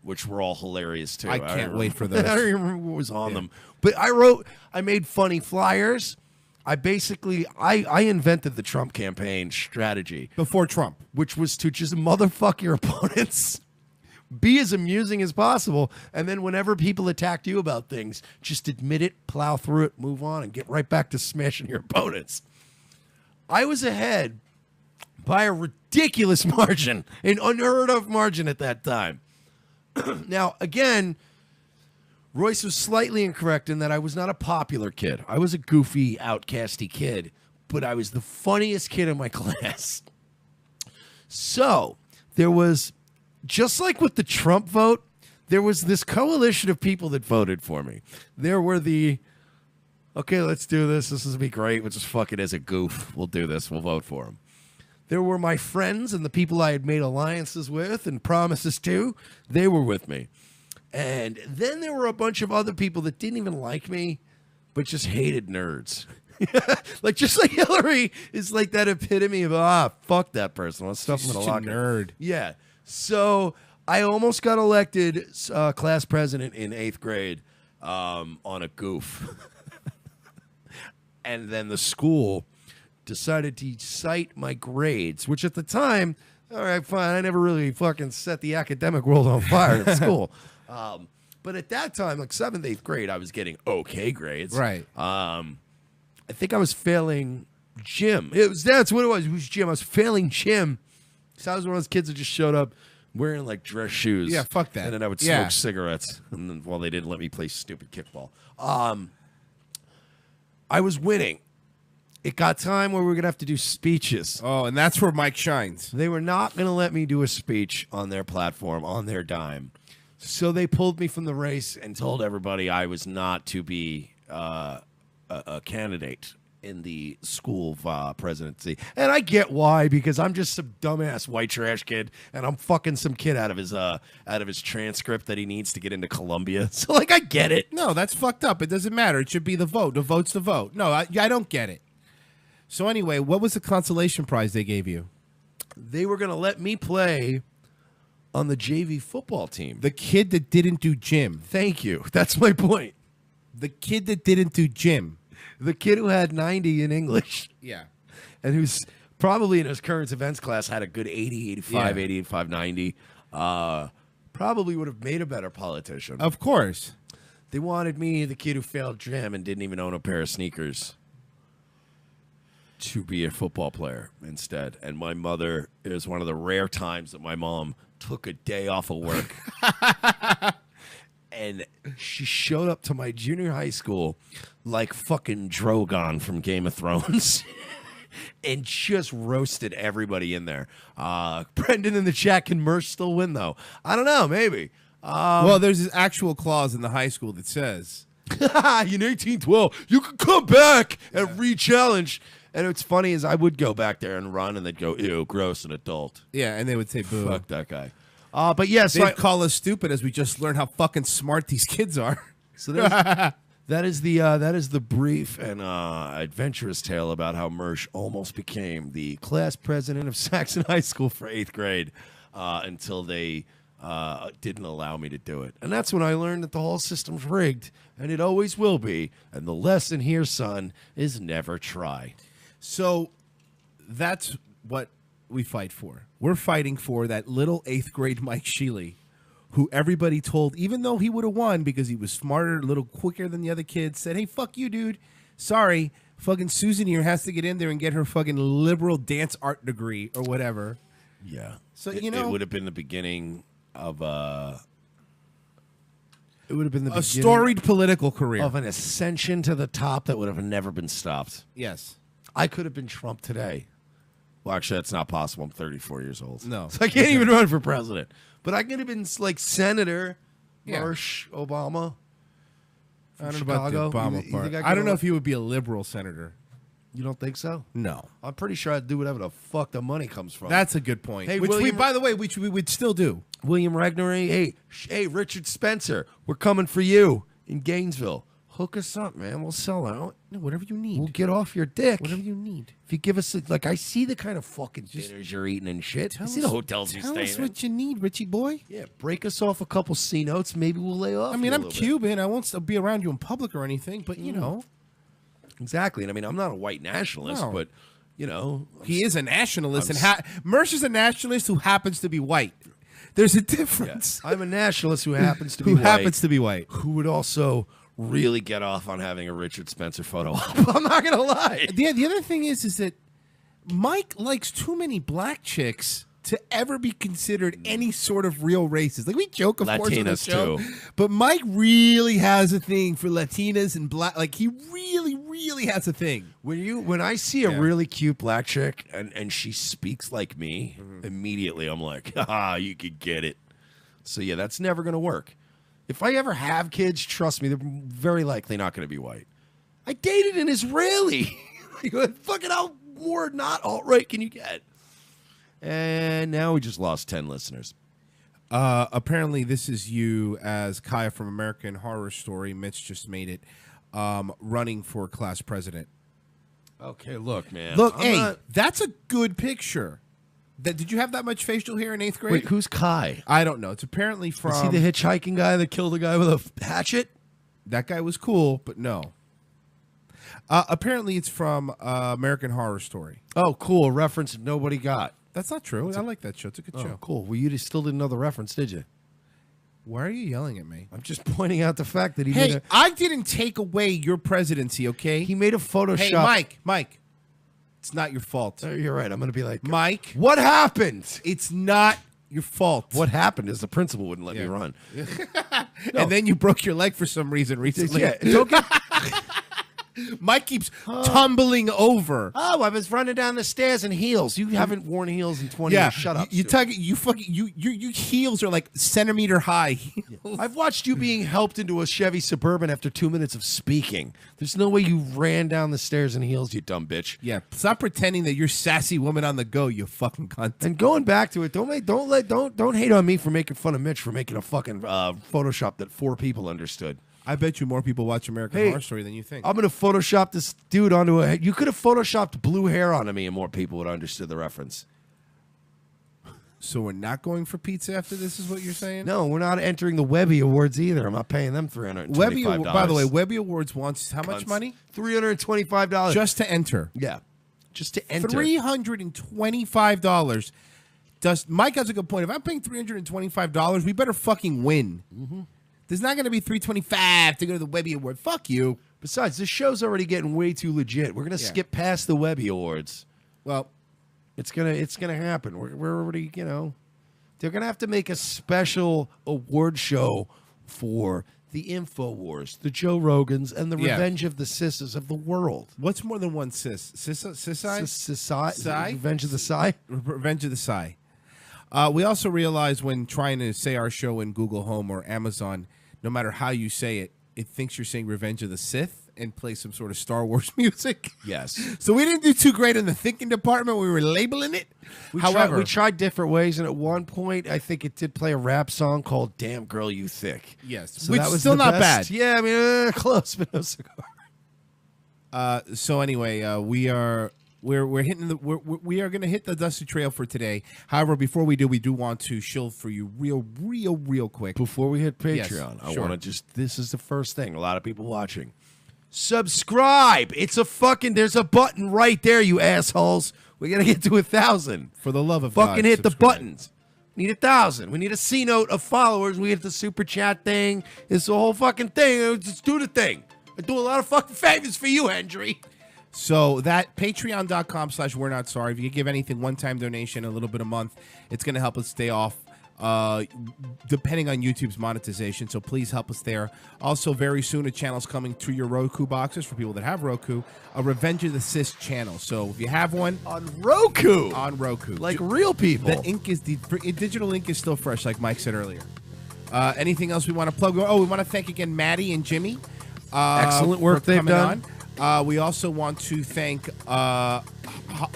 which were all hilarious too. I can't wait for those. I don't even remember what was on them. But I made funny flyers. I invented the Trump campaign strategy. Before Trump. Which was to just motherfuck your opponents. Be as amusing as possible. And then whenever people attacked you about things, just admit it, plow through it, move on, and get right back to smashing your opponents. I was ahead by a ridiculous margin, an unheard of margin at that time. Now, again, Royce was slightly incorrect in that I was not a popular kid. I was a goofy, outcasty kid, but I was the funniest kid in my class. So, there was, just like with the Trump vote, there was this coalition of people that voted for me. There were okay, let's do this. This is going to be great. We'll just fuck it as a goof. We'll do this. We'll vote for him. There were my friends and the people I had made alliances with and promises to. They were with me. And then there were a bunch of other people that didn't even like me, but just hated nerds. Just like Hillary is like that epitome of, fuck that person. Let's stuff him in a locker. Nerd. Yeah. So I almost got elected class president in 8th grade on a goof. And then the school decided to cite my grades, which at the time, all right, fine, I never really fucking set the academic world on fire at school. But at that time, like 7th, 8th grade, I was getting okay grades. Right. I think I was failing gym. That's what it was. It was gym. I was failing gym. So I was one of those kids that just showed up wearing like dress shoes. Yeah, fuck that. And then I would smoke cigarettes. And then, while they didn't let me play stupid kickball. I was winning. It got time where we were going to have to do speeches. Oh, and that's where Mike shines. They were not going to let me do a speech on their platform, on their dime. So they pulled me from the race and told everybody I was not to be a candidate in the school presidency. And I get why, because I'm just some dumbass white trash kid, and I'm fucking some kid out of his transcript that he needs to get into Columbia. So, like, I get it. No, that's fucked up. It doesn't matter. It should be the vote. The vote's the vote. No, I don't get it. So anyway, what was the consolation prize they gave you? They were going to let me play on the JV football team. The kid that didn't do gym. Thank you. That's my point. The kid that didn't do gym. The kid who had 90 in English. Yeah. And who's probably in his current events class had a good 80, 85, 80, 85, 90. Probably would have made a better politician. Of course. They wanted me, the kid who failed gym and didn't even own a pair of sneakers, to be a football player instead. And my mother, it was one of the rare times that my mom took a day off of work. And she showed up to my junior high school like fucking Drogon from Game of Thrones. And just roasted everybody in there. Brendan in the chat, can Mersh still win, though? I don't know, maybe. Well, there's this actual clause in the high school that says, in 1812, you can come back and re-challenge. And what's funny is I would go back there and run, and they'd go, ew, gross, an adult. Yeah, and they would say, boo. Fuck that guy. But yes, they'd call us stupid as we just learned how fucking smart these kids are. So that is the brief and adventurous tale about how Mersh almost became the class president of Saxon High School for 8th grade until they didn't allow me to do it. And that's when I learned that the whole system's rigged, and it always will be. And the lesson here, son, is never try. So that's what we fight for. We're fighting for that little 8th grade Mike Sheely, who everybody told, even though he would have won because he was smarter, a little quicker than the other kids, said, hey, fuck you, dude. Sorry, fucking Susan here has to get in there and get her fucking liberal dance art degree or whatever. Yeah. So, it would have been the beginning of it would have been a storied political career. Of an ascension to the top that would have never been stopped. Yes. I could have been Trump today. Well, actually, that's not possible. I'm 34 years old. No. So I can't even run for president. But I could have been like Senator Yeah. Marsh Obama. I don't know Chicago. about the Obama You part. think I don't know could've- if he would be a liberal senator. You don't think so? No. I'm pretty sure I'd do whatever the fuck the money comes from. That's a good point. Hey, which William, by the way, which we would still do. William Regnery, hey, Richard Spencer, we're coming for you in Gainesville. Hook us up, man. We'll sell out. No, whatever you need. We'll get off your dick. Whatever you need. If you give us, like, I see the kind of fucking dinners you're eating and shit. I see the hotels you're Tell staying us in. what you need, Richie boy. Yeah, break us off a couple C notes. Maybe we'll lay off. I mean, you a I'm little bit. Cuban. I won't be around you in public or anything, but you know. Exactly. And I mean, I'm not a white nationalist, No. but, you know. He is a nationalist, and Mercer's a nationalist who happens to be white. There's a difference. I'm a nationalist who happens to be Who white. happens to be white. Who would also really get off on having a Richard Spencer photo op. I'm not going to lie. Yeah, the other thing is that Mike likes too many black chicks to ever be considered any sort of real racist. Like, we joke, of course, on the Latinas, show, too. but Mike really has a thing for Latinas and black. Like, he really, really has a thing. When I see a really cute black chick and she speaks like me, immediately I'm like, you could get it. So yeah, that's never going to work. If I ever have kids, trust me, they're very likely not going to be white. I dated an Israeli. Fucking how more not alt-right can you get? And now we just lost 10 listeners. Apparently, this is you as Kaya from American Horror Story. Mitch just made it. Running for class president. Okay, look, man. Look, I'm hey, not- that's a good picture. Did you have that much facial hair in 8th grade? Wait, who's Kai? I don't know. It's apparently from... Is he the hitchhiking guy that killed a guy with a hatchet? That guy was cool, but no. Apparently, it's from American Horror Story. Oh, cool. A reference nobody got. That's not true. I like that show. It's a good show. Cool. Well, you just still didn't know the reference, did you? Why are you yelling at me? I'm just pointing out the fact that he Hey, made a... I didn't take away your presidency, okay? He made a Photoshop... Hey, Mike. It's not your fault. You're right. I'm going to be like... Mike. What happened? It's not your fault. What happened is the principal wouldn't let me run. And then you broke your leg for some reason recently. Yeah, don't get... Mike keeps tumbling over. Oh, I was running down the stairs in heels. You haven't worn heels in 20 years. Shut up. You heels are like centimeter high. I've watched you being helped into a Chevy Suburban after 2 minutes of speaking. There's no way you ran down the stairs in heels, you dumb bitch. Yeah, stop pretending that you're sassy woman on the go, you fucking cunt. And going back to it, don't hate on me for making fun of Mitch for making a fucking Photoshop that 4 people understood. I bet you more people watch American Horror Story than you think. I'm gonna Photoshop this dude onto a. You could have Photoshopped blue hair onto me, and more people would have understood the reference. So we're not going for pizza after this, is what you're saying? No, we're not entering the Webby Awards either. I'm not paying them $325. By the way, Webby Awards wants how much money? $325 just to enter. Yeah, just to enter. $325. Mike has a good point. If I'm paying $325, we better fucking win. Mm-hmm. There's not going to be $325 to go to the Webby Award. Fuck you. Besides, this show's already getting way too legit. We're gonna skip past the Webby Awards. Well, it's gonna happen. We're already, they're gonna have to make a special award show for the InfoWars, the Joe Rogans, and the Revenge of the Sisses of the world. What's more than one sis? Sissai? Sissai? Revenge of the Psy? Revenge of the Psy. We also realize when trying to say our show in Google Home or Amazon, no matter how you say it, it thinks you're saying Revenge of the Sith and play some sort of Star Wars music. Yes. So we didn't do too great in the thinking department. We were labeling it. However, we tried different ways, and at one point, I think it did play a rap song called "Damn Girl You Thick." Yes, so which that was still the not best. bad. Yeah, I mean, close, but no cigar. So anyway, we are going to hit the dusty trail for today. However, before we do want to shill for you real quick. Before we hit Patreon, Yes, I sure. want to this is the first thing. A lot of people watching. Subscribe. It's there's a button right there, you assholes. We got to get to 1,000. For the love of fucking God, hit the subscribe. buttons. We need 1,000. We need a C note of followers. We get the super chat thing. It's the whole fucking thing. Just do the thing. I do a lot of fucking favors for you, Hendry. So that patreon.com/we're not sorry. If you give anything, one-time donation, a little bit a month, it's going to help us stay off depending on YouTube's monetization. So please help us there. Also, very soon, a channel's coming to your Roku boxes for people that have Roku, a Revenge of the Sis channel. So if you have one on Roku, like real people, the digital ink is still fresh, like Mike said earlier. Anything else we want to plug? Oh, we want to thank again Maddie and Jimmy. Excellent work for they've coming done. on. We also want to thank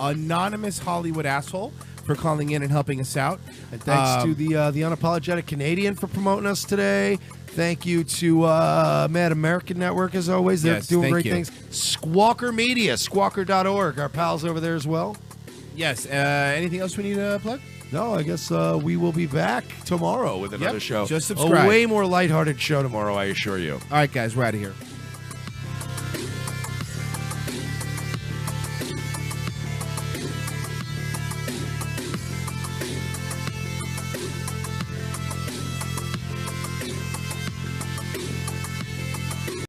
Anonymous Hollywood Asshole for calling in and helping us out. And thanks to the Unapologetic Canadian for promoting us today. Thank you to Mad American Network, as always. They're doing great things. Squawker Media, squawker.org. Our pals over there as well. Yes. Anything else we need to plug? No, I guess we will be back tomorrow with another show. Just subscribe. A way more lighthearted show tomorrow, I assure you. All right, guys, we're out of here.